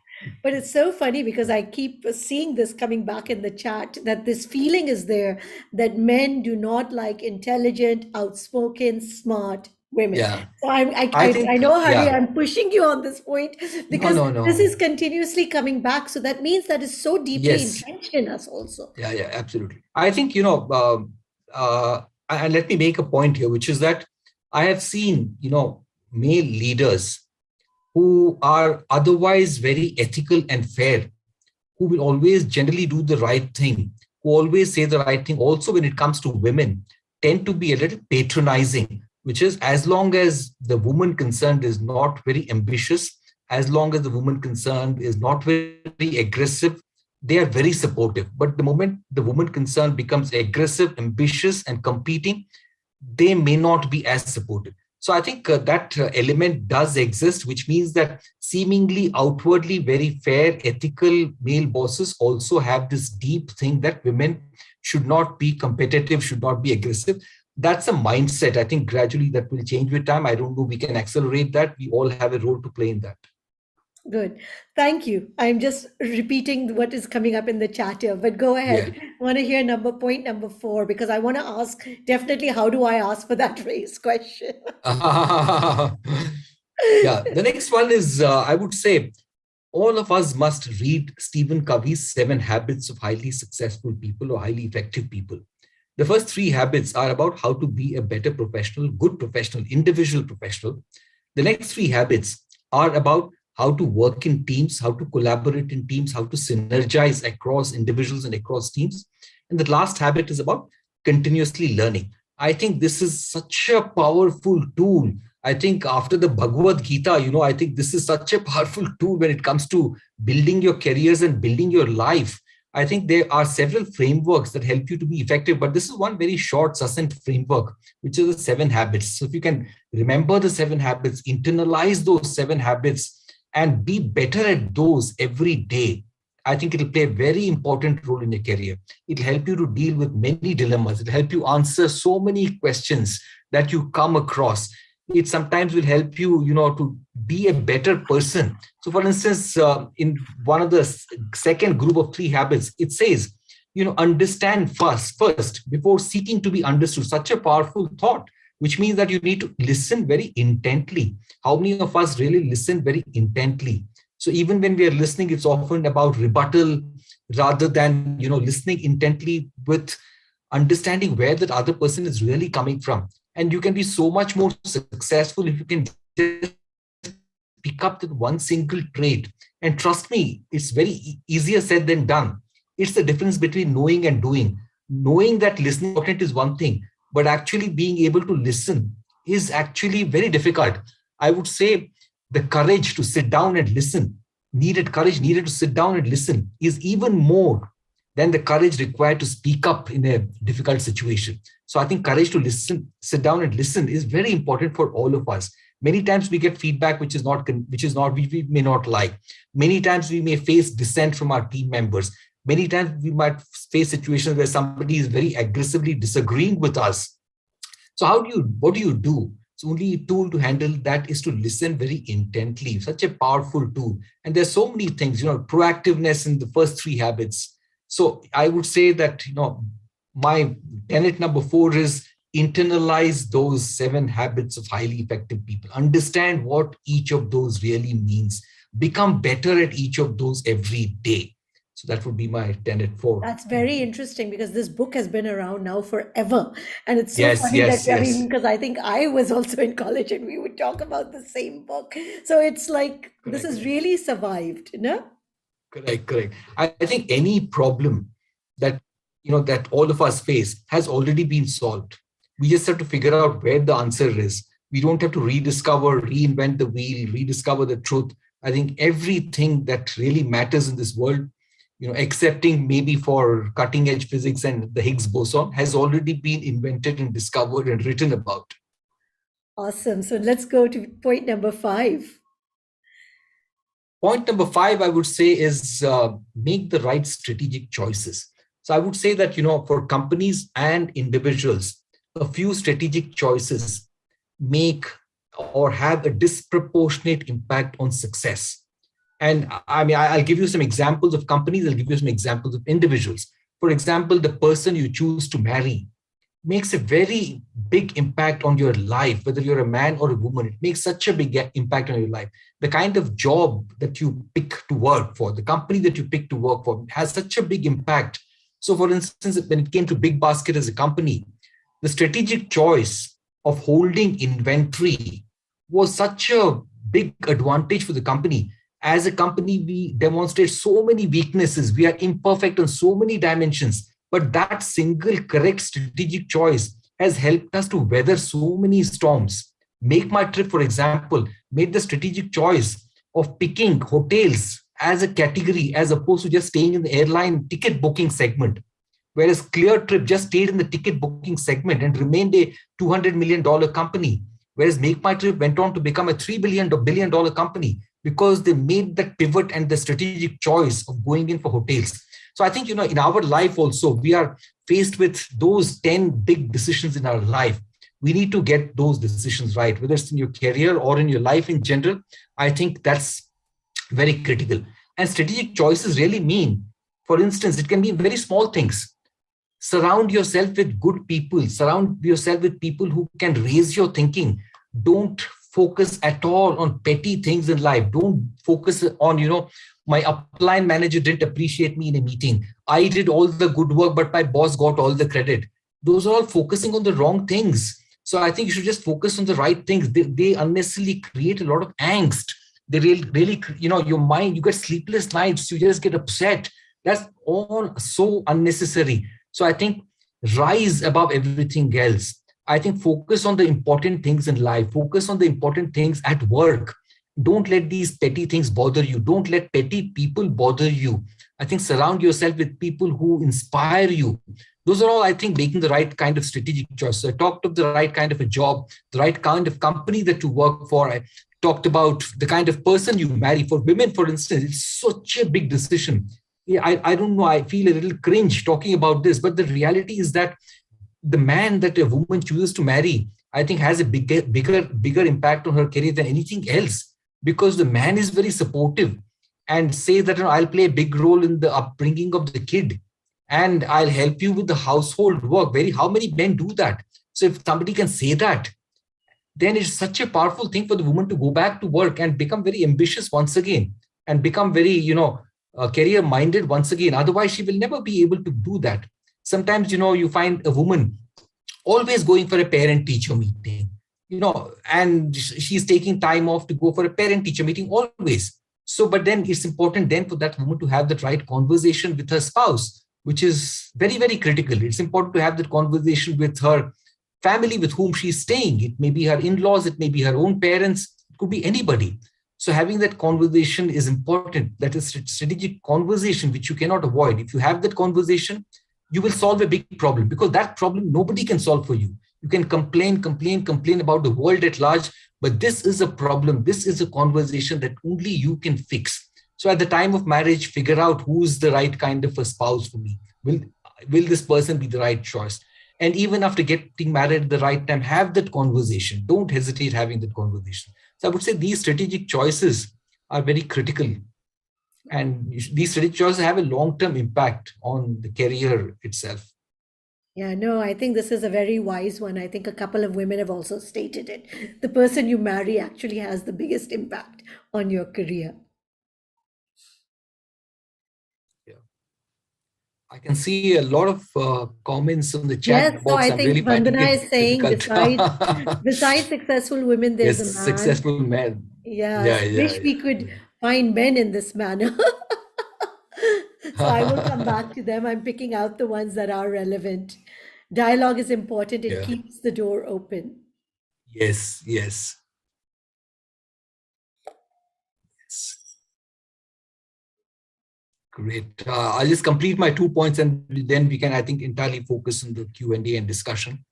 But it's so funny because I keep seeing this coming back in the chat that this feeling is there that men do not like intelligent, outspoken, smart women. Yeah, So I think, I know, Hari, yeah, I'm pushing you on this point no, because no, this no. is continuously coming back. So that means that is so deeply Yes, entrenched in us also. yeah, yeah, absolutely. I think, and let me make a point here, which is that I have seen, male leaders who are otherwise very ethical and fair, who will always generally do the right thing, who always say the right thing, also when it comes to women, tend to be a little patronizing, which is as long as the woman concerned is not very ambitious, as long as the woman concerned is not very aggressive, they are very supportive. But the moment the woman concerned becomes aggressive, ambitious, and competing, they may not be as supportive. So I think that element does exist, which means that seemingly outwardly very fair, ethical male bosses also have this deep thing that women should not be competitive, should not be aggressive. That's a mindset. I think gradually that will change with time. I don't know. We can accelerate that. We all have a role to play in that. Good. Thank you. I'm just repeating what is coming up in the chat here, but go Yeah. ahead. I want to hear point number 4 because I want to ask definitely how do I ask for that race question? Yeah. The next one is, I would say, all of us must read Stephen Covey's 7 Habits of Highly Successful People or Highly Effective People. The first 3 habits are about how to be a better professional, good professional, individual professional. The next 3 habits are about how to work in teams, how to collaborate in teams, how to synergize across individuals and across teams. And the last habit is about continuously learning. I think this is such a powerful tool. I think after the Bhagavad Gita, I think this is such a powerful tool when it comes to building your careers and building your life. I think there are several frameworks that help you to be effective, but this is one very short, succinct framework, which is the 7 habits. So if you can remember the 7 habits, internalize those 7 habits, and be better at those every day, I think it'll play a very important role in your career. It'll help you to deal with many dilemmas. It'll help you answer so many questions that you come across. It sometimes will help you, to be a better person. So, for instance, in one of the second group of 3 habits, it says, understand first before seeking to be understood. Such a powerful thought, which means that you need to listen very intently. How many of us really listen very intently? So even when we are listening, it's often about rebuttal rather than, listening intently with understanding where that other person is really coming from. And you can be so much more successful if you can just pick up that one single trait. And trust me, it's very easier said than done. It's the difference between knowing and doing. Knowing that listening is one thing, but actually being able to listen is actually very difficult. I would say the courage to sit down and listen, courage needed to sit down and listen is even more than the courage required to speak up in a difficult situation. So I think courage to listen, sit down and listen is very important for all of us. Many times we get feedback which is not we may not like. Many times we may face dissent from our team members. Many times we might face situations where somebody is very aggressively disagreeing with us. So what do you do? So only a tool to handle that is to listen very intently. Such a powerful tool. And there's so many things, proactiveness in the first 3 habits. So I would say that, my tenet number 4 is internalize those 7 habits of highly effective people, understand what each of those really means, become better at each of those every day. So that would be my tenet for. That's very interesting because this book has been around now forever. And it's so Yes, funny that, yes, I mean, yes. because I think I was also in college and we would talk about the same book. So it's like this Correct. has really survived, you know? Correct, correct. I think any problem that that all of us face has already been solved. We just have to figure out where the answer is. We don't have to rediscover, reinvent the wheel, rediscover the truth. I think everything that really matters in this world, excepting maybe for cutting edge physics and the Higgs boson, has already been invented and discovered and written about. Awesome. So let's go to point number 5. Point number 5, I would say, is make the right strategic choices. So I would say that, for companies and individuals, a few strategic choices make or have a disproportionate impact on success. And I mean, I'll give you some examples of companies, I'll give you some examples of individuals. For example, the person you choose to marry makes a very big impact on your life, whether you're a man or a woman. It makes such a big impact on your life. The kind of job that you pick to work for, the company that you pick to work for, has such a big impact. So, for instance, when it came to Big Basket as a company, the strategic choice of holding inventory was such a big advantage for the company. As a company, we demonstrate so many weaknesses. We are imperfect on so many dimensions. But that single correct strategic choice has helped us to weather so many storms. Make My Trip, for example, made the strategic choice of picking hotels as a category as opposed to just staying in the airline ticket booking segment. Whereas Clear Trip just stayed in the ticket booking segment and remained a $200 million company. Whereas Make My Trip went on to become a $3 billion company because they made that pivot and the strategic choice of going in for hotels. So I think, in our life also, we are faced with those 10 big decisions in our life. We need to get those decisions right, whether it's in your career or in your life in general. I think that's very critical. And strategic choices really mean, for instance, it can be very small things. Surround yourself with good people, surround yourself with people who can raise your thinking. Don't focus at all on petty things in life. Don't focus on, my upline manager didn't appreciate me in a meeting. I did all the good work, but my boss got all the credit. Those are all focusing on the wrong things. So I think you should just focus on the right things. They unnecessarily create a lot of angst. They really, your mind, you get sleepless nights, you just get upset. That's all so unnecessary. So I think rise above everything else. I think focus on the important things in life, focus on the important things at work. Don't let these petty things bother you. Don't let petty people bother you. I think surround yourself with people who inspire you. Those are all, I think, making the right kind of strategic choice. So I talked of the right kind of a job, the right kind of company that you work for. I talked about the kind of person you marry. For women, for instance, it's such a big decision. Yeah, I don't know, I feel a little cringe talking about this, but the reality is that the man that a woman chooses to marry, I think, has a bigger impact on her career than anything else, because the man is very supportive and say that, I'll play a big role in the upbringing of the kid and I'll help you with the household work. How many men do that? So if somebody can say that, then it's such a powerful thing for the woman to go back to work and become very ambitious once again and become very, career minded once again. Otherwise, she will never be able to do that. Sometimes, you find a woman always going for a parent teacher meeting, and she's taking time off to go for a parent teacher meeting always. So, but then it's important then for that woman to have that right conversation with her spouse, which is very, very critical. It's important to have that conversation with her family with whom she's staying. It may be her in-laws, it may be her own parents, it could be anybody. So having that conversation is important. That is strategic conversation, which you cannot avoid. If you have that conversation, you will solve a big problem, because that problem nobody can solve for you. You can complain about the world at large, but this is a problem. This is a conversation that only you can fix. So at the time of marriage, figure out who's the right kind of a spouse for me. Will this person be the right choice? And even after getting married at the right time, have that conversation. Don't hesitate having that conversation. So I would say these strategic choices are very critical. And these strategic choices have a long-term impact on the career itself. Yeah, no, I think this is a very wise one. I think a couple of women have also stated it. The person you marry actually has the biggest impact on your career. Yeah. I can see a lot of comments on the chat Yes, so box. I I'm really think finding Vandana it is saying difficult. besides successful women, there's Yes, a man. successful man. Yes, Yeah, yeah, wish we could find men in this manner. So I will come back to them. I'm picking out the ones that are relevant. Dialogue is important, it yeah. keeps the door open. Yes, yes, yes. Great. I'll just complete my 2 points, and then we can, I think, entirely focus on the Q&A and discussion.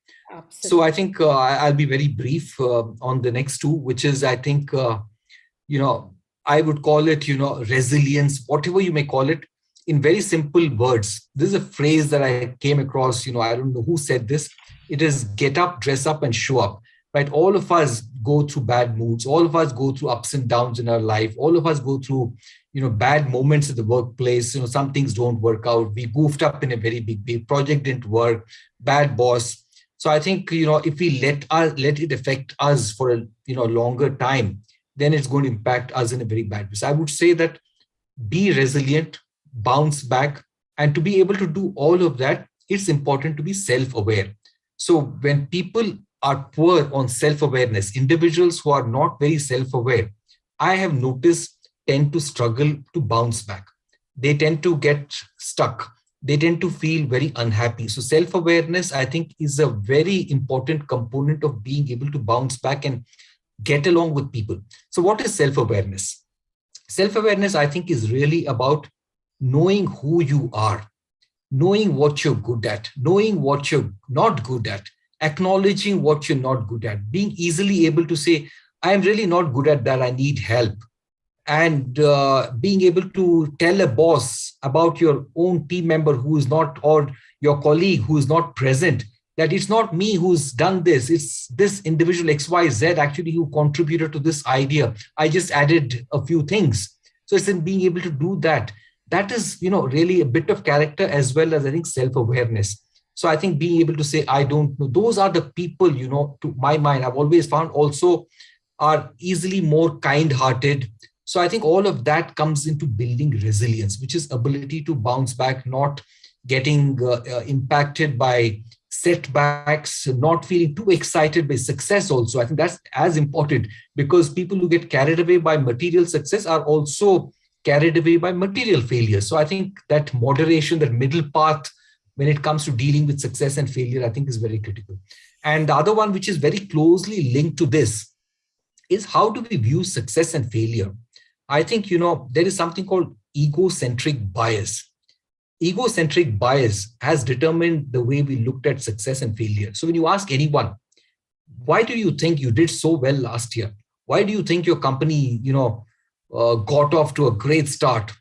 So I Absolutely. think I'll be very brief on the next two, which is, I think, you know, I would call it, resilience, whatever you may call it, in very simple words. This is a phrase that I came across, I don't know who said this. It is get up, dress up, and show up. Right? All of us go through bad moods. All of us go through ups and downs in our life. All of us go through, bad moments at the workplace. Some things don't work out. We goofed up in a very big way. Project didn't work. Bad boss. So I think, if we let it affect us for a longer time, then it's going to impact us in a very bad way. So I would say that be resilient, bounce back, and to be able to do all of that, it's important to be self-aware. So when people are poor on self-awareness, individuals who are not very self-aware, I have noticed tend to struggle to bounce back. They tend to get stuck. They tend to feel very unhappy. So self-awareness, I think, is a very important component of being able to bounce back and get along with people. So what is self-awareness? Self-awareness, I think, is really about knowing who you are, knowing what you're good at, knowing what you're not good at, acknowledging what you're not good at, being easily able to say, I'm really not good at that, I need help. And being able to tell a boss about your own team member who is not, or your colleague who is not present, that it's not me who's done this, it's this individual XYZ actually who contributed to this idea. I just added a few things. So it's in being able to do that. That is, really a bit of character as well as, I think, self-awareness. So I think being able to say, I don't know, those are the people, to my mind, I've always found also are easily more kind-hearted. So I think all of that comes into building resilience, which is ability to bounce back, not getting impacted by setbacks, not feeling too excited by success also. I think that's as important, because people who get carried away by material success are also carried away by material failure. So I think that moderation, that middle path when it comes to dealing with success and failure, I think is very critical. And the other one, which is very closely linked to this, is how do we view success and failure? I think, there is something called egocentric bias. Egocentric bias has determined the way we looked at success and failure. So when you ask anyone, why do you think you did so well last year? Why do you think your company, got off to a great start?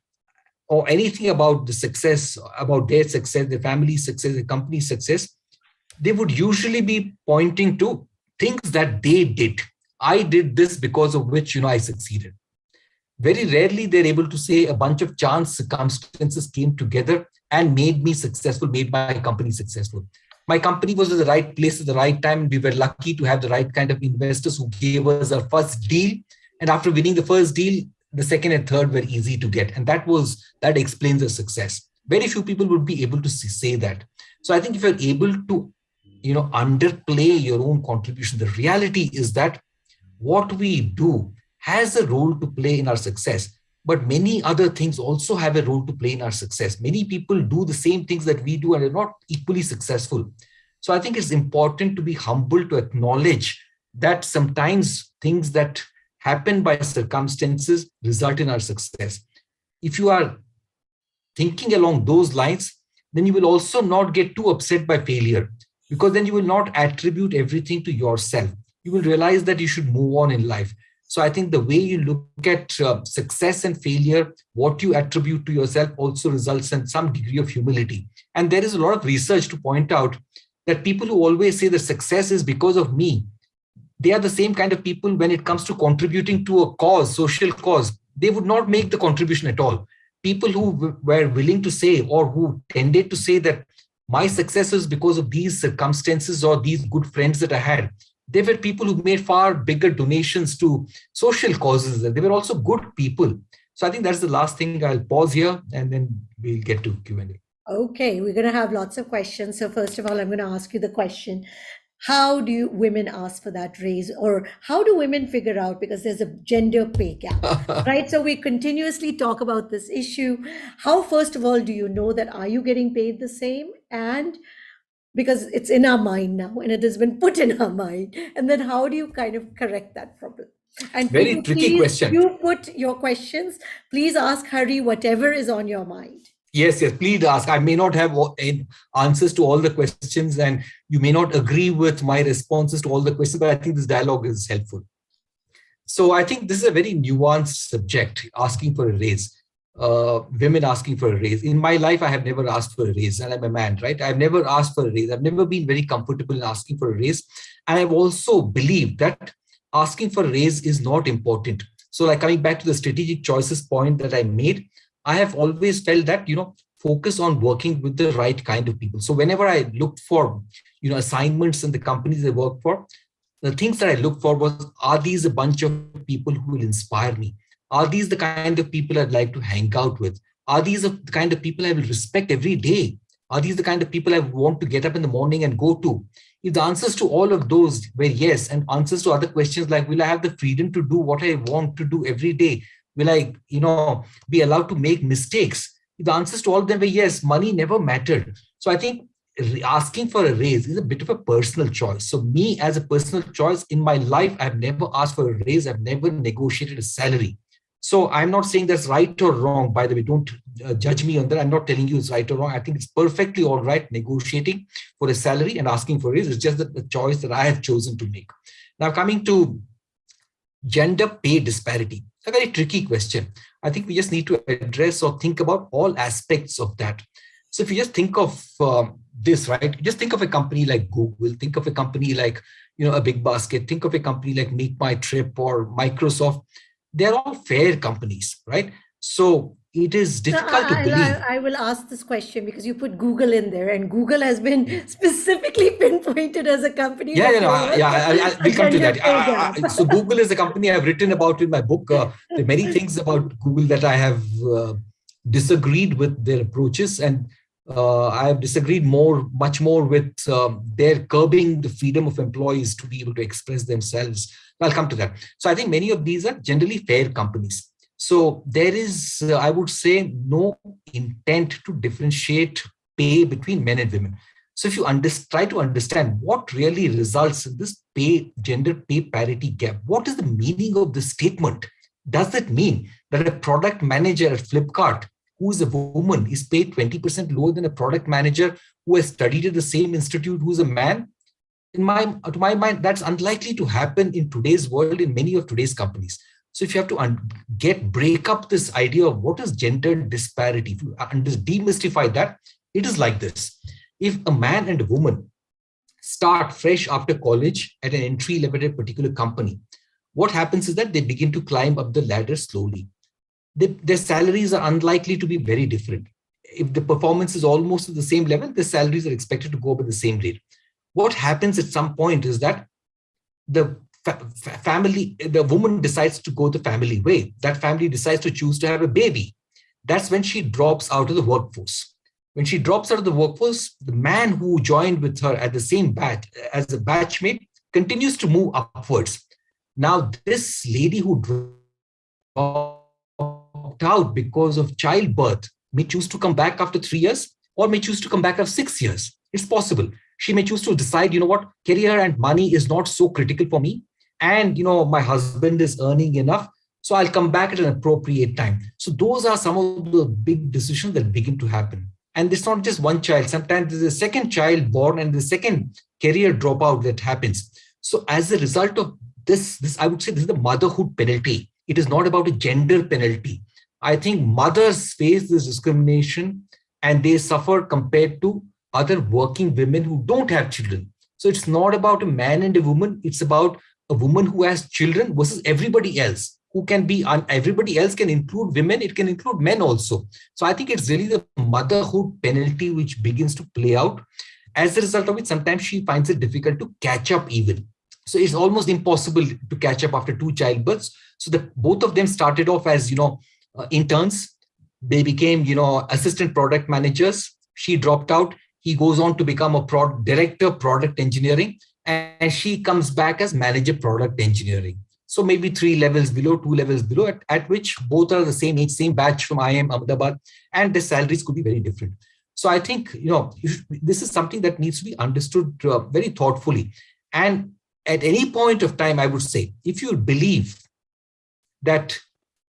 Or anything about the success, about their success, their family's success, their company's success, they would usually be pointing to things that they did. I did this because of which, I succeeded. Very rarely they're able to say a bunch of chance circumstances came together and made me successful, made my company successful. My company was at the right place at the right time. We were lucky to have the right kind of investors who gave us our first deal. And after winning the first deal, the second and third were easy to get. And that explains the success. Very few people would be able to say that. So I think if you're able to, underplay your own contribution, the reality is that what we do has a role to play in our success, but many other things also have a role to play in our success. Many people do the same things that we do and are not equally successful. So I think it's important to be humble, to acknowledge that sometimes things that happen by circumstances result in our success. If you are thinking along those lines, then you will also not get too upset by failure, because then you will not attribute everything to yourself. You will realize that you should move on in life. So I think the way you look at success and failure, what you attribute to yourself, also results in some degree of humility. And there is a lot of research to point out that people who always say the success is because of me, they are the same kind of people when it comes to contributing to a cause, social cause. They would not make the contribution at all. People who were willing to say, or who tended to say that My success is because of these circumstances or these good friends that I had. They were people who made far bigger donations to social causes. They were also good people. So I think that's the last thing. I'll pause here and then we'll get to Q&A. Okay, we're going to have lots of questions. So, first of all, I'm going to ask you the question: how do women ask for that raise, or how do women figure out, because there's a gender pay gap, right? So, we continuously talk about this issue. How, first of all, do you know that are you getting paid the same? And because it's in our mind now and it has been put in our mind. And then how do you kind of correct that problem? And could Very you tricky please, question. you put your questions, please ask Hari whatever is on your mind. Yes, yes, please ask. I may not have answers to all the questions, and you may not agree with my responses to all the questions, but I think this dialogue is helpful. So I think this is a very nuanced subject, asking for a raise. Women asking for a raise. In my life, I have never asked for a raise, and I'm a man, right? I've never asked for a raise. I've never been very comfortable in asking for a raise. And I've also believed that asking for a raise is not important. So like coming back to the strategic choices point that I made, I have always felt that, focus on working with the right kind of people. So whenever I looked for, assignments in the companies I work for, the things that I look for was, are these a bunch of people who will inspire me? Are these the kind of people I'd like to hang out with? Are these the kind of people I will respect every day? Are these the kind of people I want to get up in the morning and go to? If the answers to all of those were yes, and answers to other questions like, will I have the freedom to do what I want to do every day? Will I, be allowed to make mistakes? If the answers to all of them were yes, money never mattered. So I think asking for a raise is a bit of a personal choice. So me as a personal choice in my life, I've never asked for a raise. I've never negotiated a salary. So I'm not saying that's right or wrong. By the way, don't judge me on that. I'm not telling you it's right or wrong. I think it's perfectly all right negotiating for a salary and asking for a raise. It's just the choice that I have chosen to make. Now coming to gender pay disparity, a very tricky question. I think we just need to address or think about all aspects of that. So if you just think of this, right? Just think of a company like Google, think of a company like, a Big Basket, think of a company like Make My Trip or Microsoft. They're all fair companies, right? So it is So difficult to believe. I will ask this question because you put Google in there, and Google has been specifically pinpointed as a company Yeah, that there was a we'll come to gender that. pay gap. So Google is a company I've written about in my book. There are many things about Google that I have disagreed with their approaches, and I have disagreed much more with their curbing the freedom of employees to be able to express themselves. I'll come to that. So I think many of these are generally fair companies. So there is, I would say, no intent to differentiate pay between men and women. So if you try to understand what really results in this gender pay parity gap, what is the meaning of this statement? Does it mean that a product manager at Flipkart who is a woman is paid 20% lower than a product manager who has studied at the same institute who's a man? To my mind, that's unlikely to happen in today's world in many of today's companies. So if you have to break up this idea of what is gender disparity, if you demystify that, it is like this. If a man and a woman start fresh after college at an entry level at a particular company, what happens is that they begin to climb up the ladder slowly. Their salaries are unlikely to be very different. If the performance is almost at the same level, the salaries are expected to go up at the same rate. What happens at some point is that the woman decides to go the family way. That family decides to choose to have a baby. That's when she drops out of the workforce. When she drops out of the workforce, the man who joined with her at the same batch as a batchmate continues to move upwards. Now, this lady who dropped out because of childbirth may choose to come back after 3 years or may choose to come back after 6 years. It's possible. She may choose to decide, career and money is not so critical for me. And, my husband is earning enough. So I'll come back at an appropriate time. So those are some of the big decisions that begin to happen. And it's not just one child. Sometimes there's a second child born and the second career dropout that happens. So as a result of this, I would say this is the motherhood penalty. It is not about a gender penalty. I think mothers face this discrimination and they suffer compared to other working women who don't have children. So it's not about a man and a woman. It's about a woman who has children versus everybody else who can be, everybody else can include women, it can include men also. So I think it's really the motherhood penalty which begins to play out. As a result of it, sometimes she finds it difficult to catch up even. So it's almost impossible to catch up after two childbirths. So the both of them started off as, interns. They became, assistant product managers. She dropped out. He goes on to become a director product engineering, and she comes back as manager product engineering. So maybe 3 levels below, 2 levels below, at which both are the same age, same batch from IIM Ahmedabad, and the salaries could be very different. So I think, this is something that needs to be understood very thoughtfully. And at any point of time, I would say, if you believe that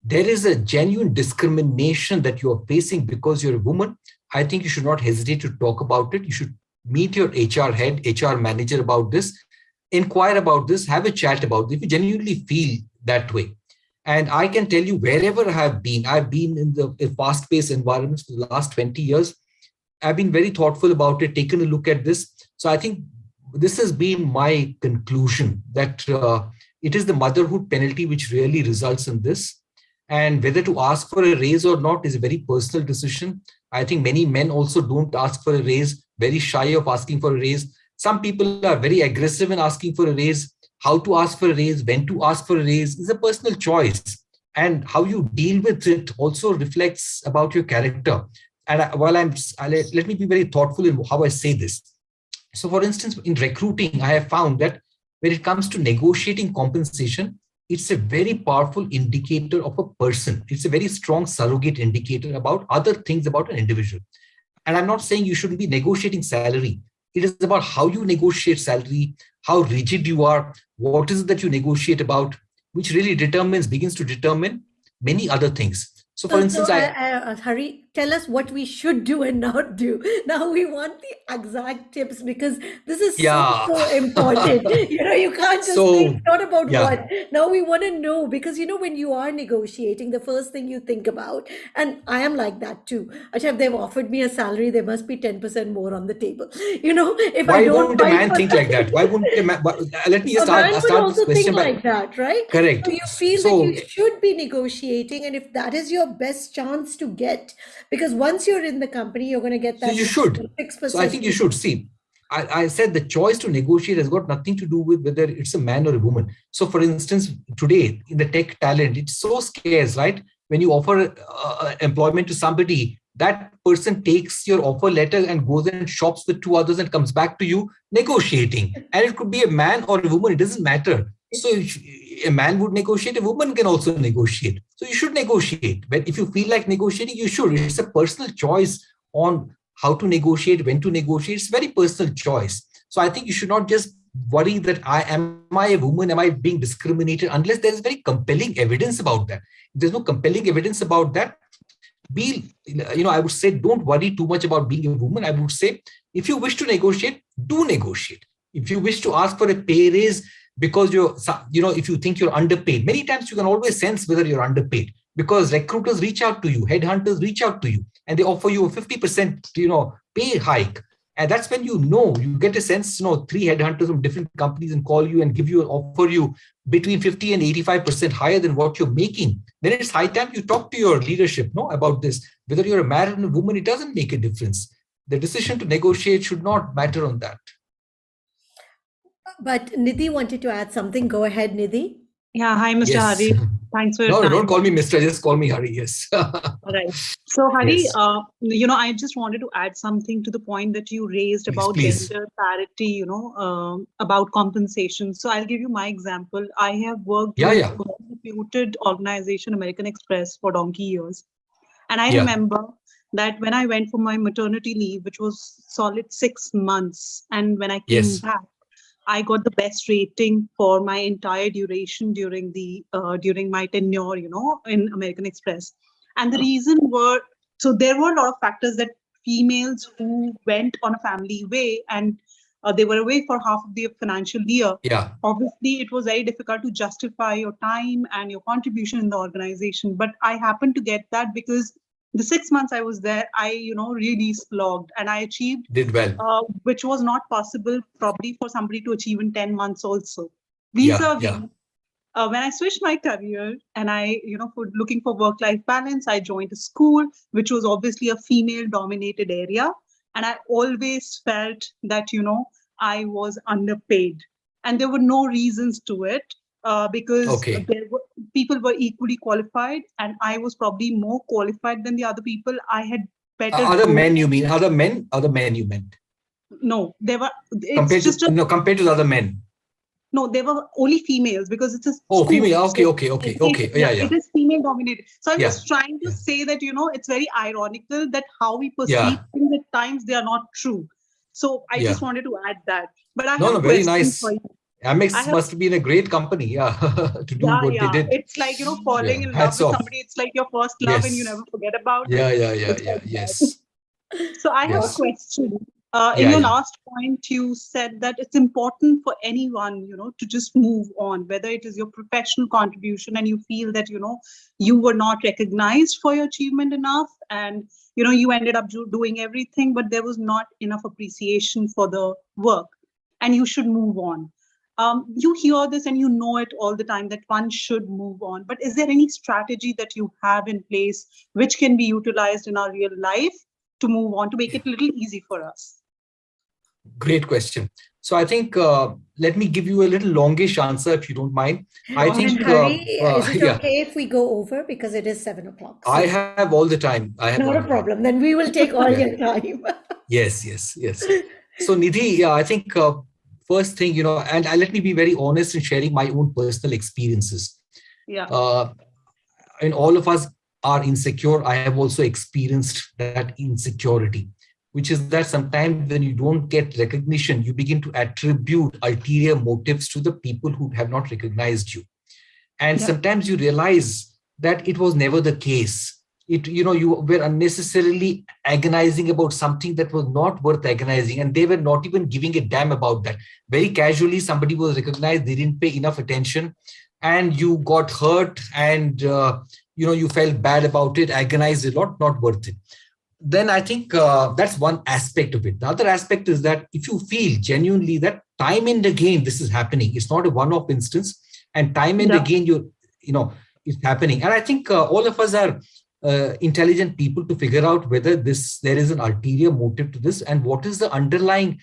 there is a genuine discrimination that you are facing because you're a woman, I think you should not hesitate to talk about it. You should meet your HR head, HR manager about this, inquire about this, have a chat about it if you genuinely feel that way. And I can tell you, wherever I've been in the fast-paced environments for the last 20 years. I've been very thoughtful about it, taken a look at this. So I think this has been my conclusion, that it is the motherhood penalty which really results in this. And whether to ask for a raise or not is a very personal decision. I think many men also don't ask for a raise, very shy of asking for a raise. Some people are very aggressive in asking for a raise. How to ask for a raise, when to ask for a raise is a personal choice. And how you deal with it also reflects about your character. And let me be very thoughtful in how I say this. So for instance, in recruiting, I have found that when it comes to negotiating compensation, it's a very powerful indicator of a person. It's a very strong surrogate indicator about other things about an individual. And I'm not saying you shouldn't be negotiating salary. It is about how you negotiate salary, how rigid you are, what is it that you negotiate about, which really begins to determine many other things. So for instance, Hari, tell us what we should do and not do. Now we want the exact tips because this is so, yeah. so important. You can't just say So, it's not about yeah. what. Now we want to know because, when you are negotiating, the first thing you think about, and I am like that too. Achha, if they've offered me a salary, there must be 10% more on the table. If I Why don't won't a fight man for think like that. that? Why wouldn't a man? Let me A just man would start this also think question by like that, right? correct. So you feel that you So, should be negotiating, and if that is your best chance to get, because once you're in the company, you're going to get so that you should. six So I percent. think you should see. I said the choice to negotiate has got nothing to do with whether it's a man or a woman. So, for instance, today in the tech talent, it's so scarce, right? When you offer employment to somebody, that person takes your offer letter and goes and shops with two others and comes back to you negotiating. And it could be a man or a woman, it doesn't matter. So if a man would negotiate, a woman can also negotiate. So you should negotiate. But if you feel like negotiating, you should. It's a personal choice on how to negotiate, when to negotiate. It's a very personal choice. So I think you should not just worry that am I a woman, am I being discriminated, unless there is very compelling evidence about that. If there's no compelling evidence about that, I would say don't worry too much about being a woman. I would say if you wish to negotiate, do negotiate. If you wish to ask for a pay raise because if you think you're underpaid, many times you can always sense whether you're underpaid because recruiters reach out to you, headhunters reach out to you, and they offer you a 50%, pay hike. And that's when you get a sense, three headhunters from different companies and call you and offer you between 50 and 85% higher than what you're making. Then it's high time you talk to your leadership, about this. Whether you're a man or a woman, it doesn't make a difference. The decision to negotiate should not matter on that. But Nidhi wanted to add something. Go ahead, Nidhi. Yeah, hi, Mr. Yes. Hari. Thanks for your No, time. don't call me Mr. Just call me Hari. Yes. All right. So, Hari, Yes. I just wanted to add something to the point that you raised about Please. gender parity, about compensation. So, I'll give you my example. I have worked with a reputed organization, American Express, for donkey years. And I remember that when I went for my maternity leave, which was solid 6 months, and when I came back, I got the best rating for my entire duration during my tenure, in American Express. And the reason so there were a lot of factors that females who went on a family way and they were away for half of the financial year. Yeah. Obviously, it was very difficult to justify your time and your contribution in the organization. But I happened to get that because the 6 months I was there, I, really slogged and I achieved. Did well. Which was not possible probably for somebody to achieve in 10 months also. When I switched my career and for looking for work-life balance, I joined a school, which was obviously a female-dominated area. And I always felt that, I was underpaid. And there were no reasons to it because Okay. people were equally qualified, and I was probably more qualified than the other people. I had better Other growth. men, you mean? Other men? Other men, you meant? No, Compared to the other men. No, they were only females because it's a Oh, school. female. Okay, So okay. Yeah, yeah. it is female dominated. So I'm Yeah, just trying to yeah. say that, it's very ironical that how we perceive Yeah, things at times, they are not true. So I yeah. just wanted to add that. But I have No, a no, very question for nice. you. I Amex have, must have been a great company, yeah, to do what they yeah. did. It's like, falling Yeah, in love hats with off. somebody. It's like your first love and you Yes. never forget about it. Yeah, It's yeah, like that. yes, So I have a yes. question. In Yeah, your yeah. last point, you said that it's important for anyone, to just move on, whether it is your professional contribution and you feel that, you were not recognized for your achievement enough, and, you ended up doing everything, but there was not enough appreciation for the work, and you should move on. You hear this and you know it all the time that one should move on. But is there any strategy that you have in place which can be utilized in our real life to move on, to make it a little easy for us? Great question. So I think, let me give you a little longish answer if you don't mind. I Oh, And think, sure. Hari, is it yeah, okay if we go over because it is 7 o'clock? I So have all the time. I have all not the a time. problem. Then we will take all Yeah. your time. Yes. So Nidhi, yeah, I think first thing, and let me be very honest in sharing my own personal experiences. Yeah. And all of us are insecure. I have also experienced that insecurity, which is that sometimes when you don't get recognition, you begin to attribute ulterior motives to the people who have not recognized you. And Yeah. sometimes you realize that it was never the case. You were unnecessarily agonizing about something that was not worth agonizing, and they were not even giving a damn about that. Very casually, somebody was recognized, they didn't pay enough attention, and you got hurt, and you felt bad about it, agonized a lot, not worth it. Then I think that's one aspect of it. The other aspect is that if you feel genuinely that time and again this is happening, it's not a one-off instance, and time and Yeah. again it's happening. And I think all of us are intelligent people to figure out whether there is an ulterior motive to this, and what is the underlying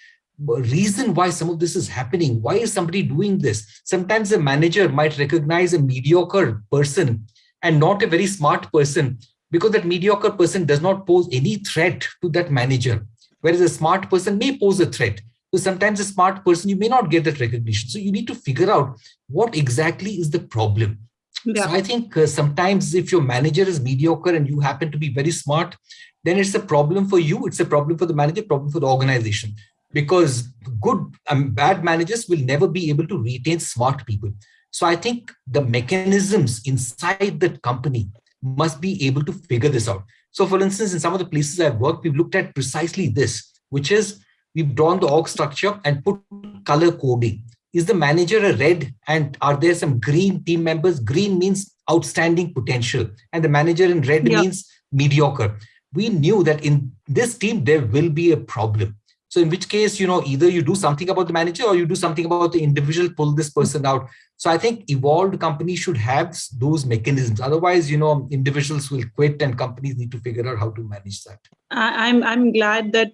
reason why some of this is happening. Why is somebody doing this? Sometimes a manager might recognize a mediocre person and not a very smart person, because that mediocre person does not pose any threat to that manager, whereas a smart person may pose a threat. So sometimes a smart person, you may not get that recognition. So you need to figure out what exactly is the problem. Yeah. So I think sometimes if your manager is mediocre and you happen to be very smart, then it's a problem for you. It's a problem for the manager, problem for the organization, because good and bad managers will never be able to retain smart people. So I think the mechanisms inside that company must be able to figure this out. So for instance, in some of the places I've worked, we've looked at precisely this, which is we've drawn the org structure and put color coding. Is the manager a red, and are there some green team members? Green means outstanding potential, and the manager in red Yeah. means mediocre. We knew that in this team there will be a problem. So in which case, either you do something about the manager or you do something about the individual, pull this person out. So I think evolved companies should have those mechanisms. Otherwise, individuals will quit and companies need to figure out how to manage that. I'm glad that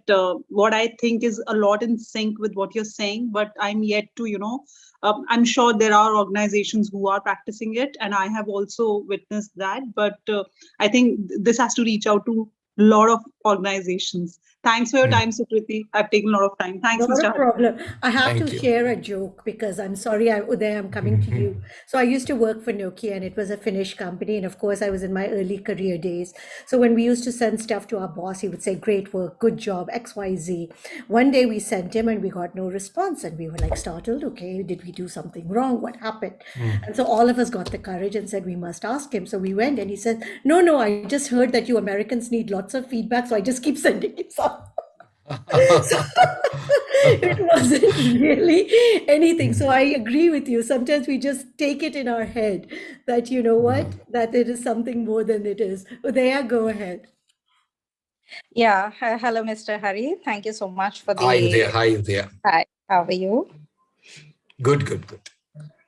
what I think is a lot in sync with what you're saying, but I'm yet to, I'm sure there are organizations who are practicing it, and I have also witnessed that. But I think this has to reach out to a lot of organizations. Thanks for your time, Sukriti. I've taken a lot of time. Thanks, Not Mr. a Hari. problem. I have Thank to you. share a joke because I'm sorry, Uday, I'm coming to you. So I used to work for Nokia, and it was a Finnish company. And of course, I was in my early career days. So when we used to send stuff to our boss, he would say, "Great work, good job, XYZ." One day we sent him and we got no response. And we were like startled. Okay, did we do something wrong? What happened? And so all of us got the courage and said, we must ask him. So we went and he said, no, I just heard that you Americans need lots of feedback. So I just keep sending him some. So it wasn't really anything. So I agree with you. Sometimes we just take it in our head that, you know what, that it is something more than it is. Udaya, go ahead. Yeah. Hello, Mr. Hari. Thank you so much for Hi the. there. Hi. How are you? Good.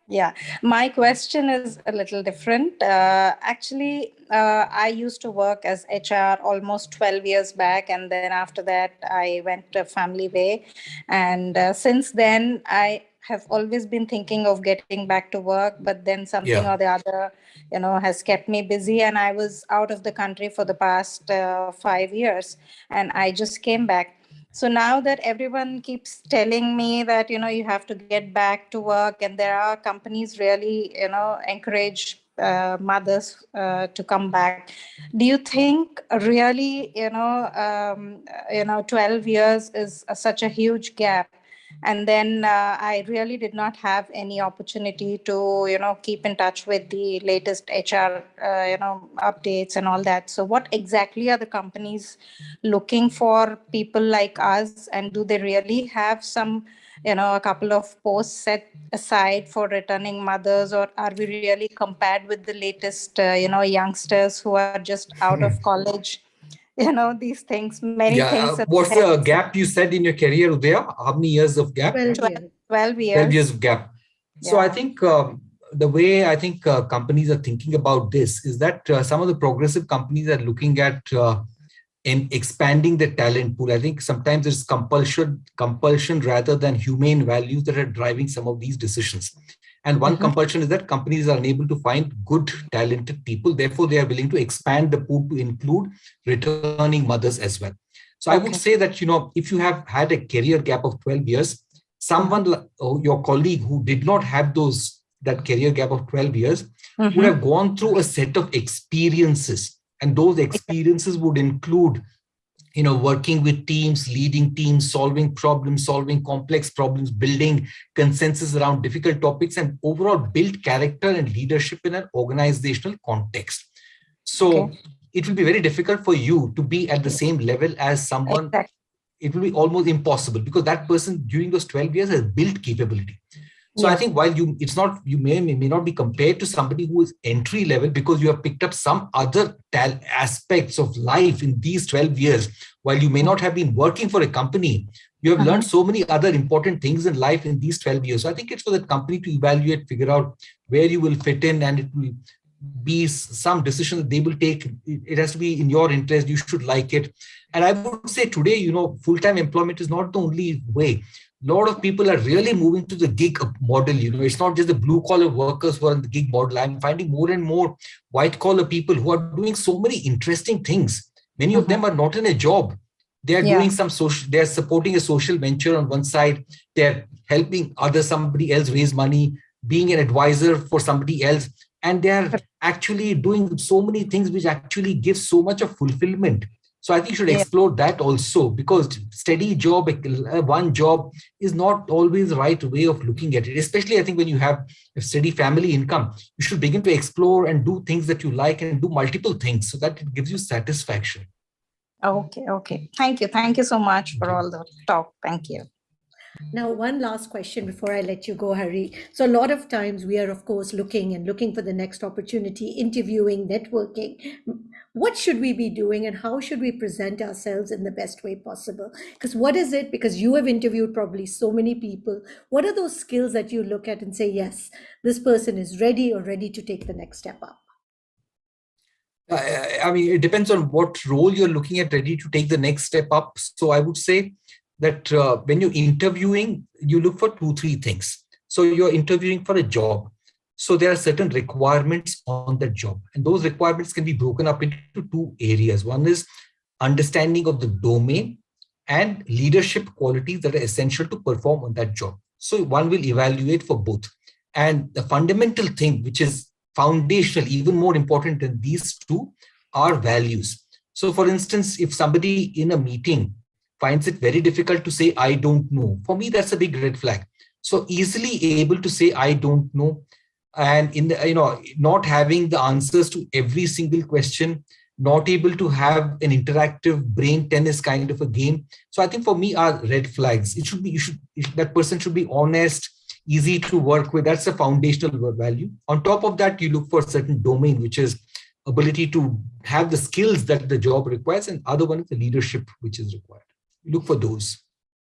Yeah, my question is a little different. Actually, I used to work as HR almost 12 years back, and then after that, I went to Family Way. And since then, I have always been thinking of getting back to work, but then something or the other, has kept me busy. And I was out of the country for the past 5 years, and I just came back. So now that everyone keeps telling me that, you have to get back to work, and there are companies really, encourage mothers to come back. Do you think really, 12 years is such a huge gap? And then I really did not have any opportunity to, keep in touch with the latest HR, updates and all that. So what exactly are the companies looking for people like us, and do they really have some, a couple of posts set aside for returning mothers, or are we really compared with the latest youngsters who are just out of college? These things, many Yeah. things in What's their the heads. gap you said in your career, Udaya? How many years of gap? 12 12, years. 12 12 years years. of gap. So I Yeah. think the way I think companies are thinking about this is that some of the progressive companies are looking at in expanding the talent pool. I think sometimes it's compulsion rather than humane values that are driving some of these decisions. And one Mhm. compulsion is that companies are unable to find good, talented people. Therefore, they are willing to expand the pool to include returning mothers as well. So I would Okay. say that, if you have had a career gap of 12 years, someone your colleague who did not have that career gap of 12 years would Mhm. have gone through a set of experiences, and those experiences would include working with teams, leading teams, solving problems, solving complex problems, building consensus around difficult topics, and overall build character and leadership in an organizational context. Okay. So it will be very difficult for you to be at the same level as someone. Exactly. It will be almost impossible because that person during those 12 years has built capability. So I Yeah. think while you may not be compared to somebody who is entry level because you have picked up some other aspects of life in these 12 years, while you may not have been working for a company, you have learned so many other important things in life in these 12 years. So I think it's for the company to evaluate, figure out where you will fit in, and it will be some decision that they will take. It has to be in your interest. You should like it. And I would say today, full-time employment is not the only way. A lot of people are really moving to the gig model. It's not just the blue collar workers who are in the gig model. I'm finding more and more white collar people who are doing so many interesting things. Many of them are not in a job. They are doing some social, they are supporting a social venture on one side. They're helping somebody else raise money, being an advisor for somebody else. And they're actually doing so many things which actually give so much of fulfillment. So I think you should Yeah. explore that also, because steady job, one job is not always the right way of looking at it. Especially I think when you have a steady family income, you should begin to explore and do things that you like and do multiple things so that it gives you satisfaction. Okay. Okay. Thank you. Thank you so much for all the talk. Thank you. Now, one last question before I let you go, Hari. So, a lot of times we are, of course, looking for the next opportunity, interviewing, networking. What should we be doing, and how should we present ourselves in the best way possible? Because what is it? Because you have interviewed probably so many people. What are those skills that you look at and say, yes, this person is ready or ready to take the next step up? I mean, it depends on what role you're looking at, ready to take the next step up. So I would say that when you're interviewing, you look for 2-3 things. So you're interviewing for a job. So there are certain requirements on that job. And those requirements can be broken up into 2 areas. One is understanding of the domain and leadership qualities that are essential to perform on that job. So one will evaluate for both. And the fundamental thing, which is foundational, even more important than these two, are values. So for instance, if somebody in a meeting finds it very difficult to say, I don't know, for me, that's a big red flag. So easily able to say, I don't know, and not having the answers to every single question, not able to have an interactive brain tennis kind of a game. So I think for me are red flags. That person should be honest, easy to work with. That's a foundational value. On top of that, you look for a certain domain, which is ability to have the skills that the job requires, and other one is the leadership which is required. You look for those.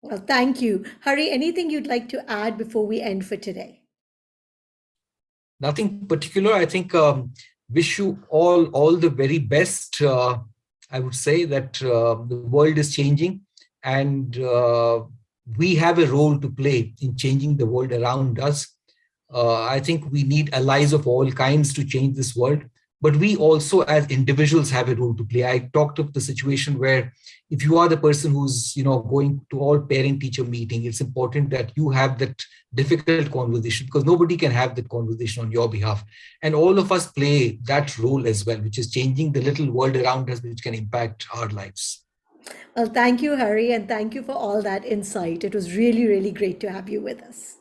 Well, thank you. Hari, anything you'd like to add before we end for today? Nothing particular. I think wish you all the very best. I would say that the world is changing, and we have a role to play in changing the world around us. I think we need allies of all kinds to change this world, but we also as individuals have a role to play. I talked of the situation where if you are the person who's going to all parent-teacher meeting, it's important that you have that difficult conversation, because nobody can have that conversation on your behalf. And all of us play that role as well, which is changing the little world around us, which can impact our lives. Well, thank you, Hari, and thank you for all that insight. It was really, really great to have you with us.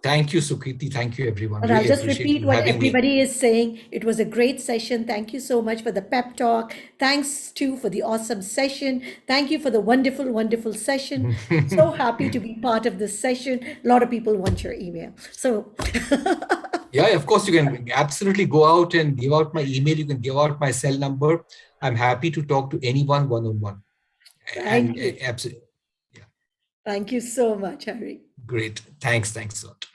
Thank you, Sukriti. Thank you, everyone. And Really I'll just appreciate repeat you what having me. everybody is saying. It was a great session. Thank you so much for the pep talk. Thanks too for the awesome session. Thank you for the wonderful, wonderful session. So happy to be part of this session. A lot of people want your email. So yeah, of course, you can absolutely go out and give out my email. You can give out my cell number. I'm happy to talk to anyone one-on-one. Thank you. Absolutely. Yeah. Thank you so much, Hari. Great. Thanks a lot.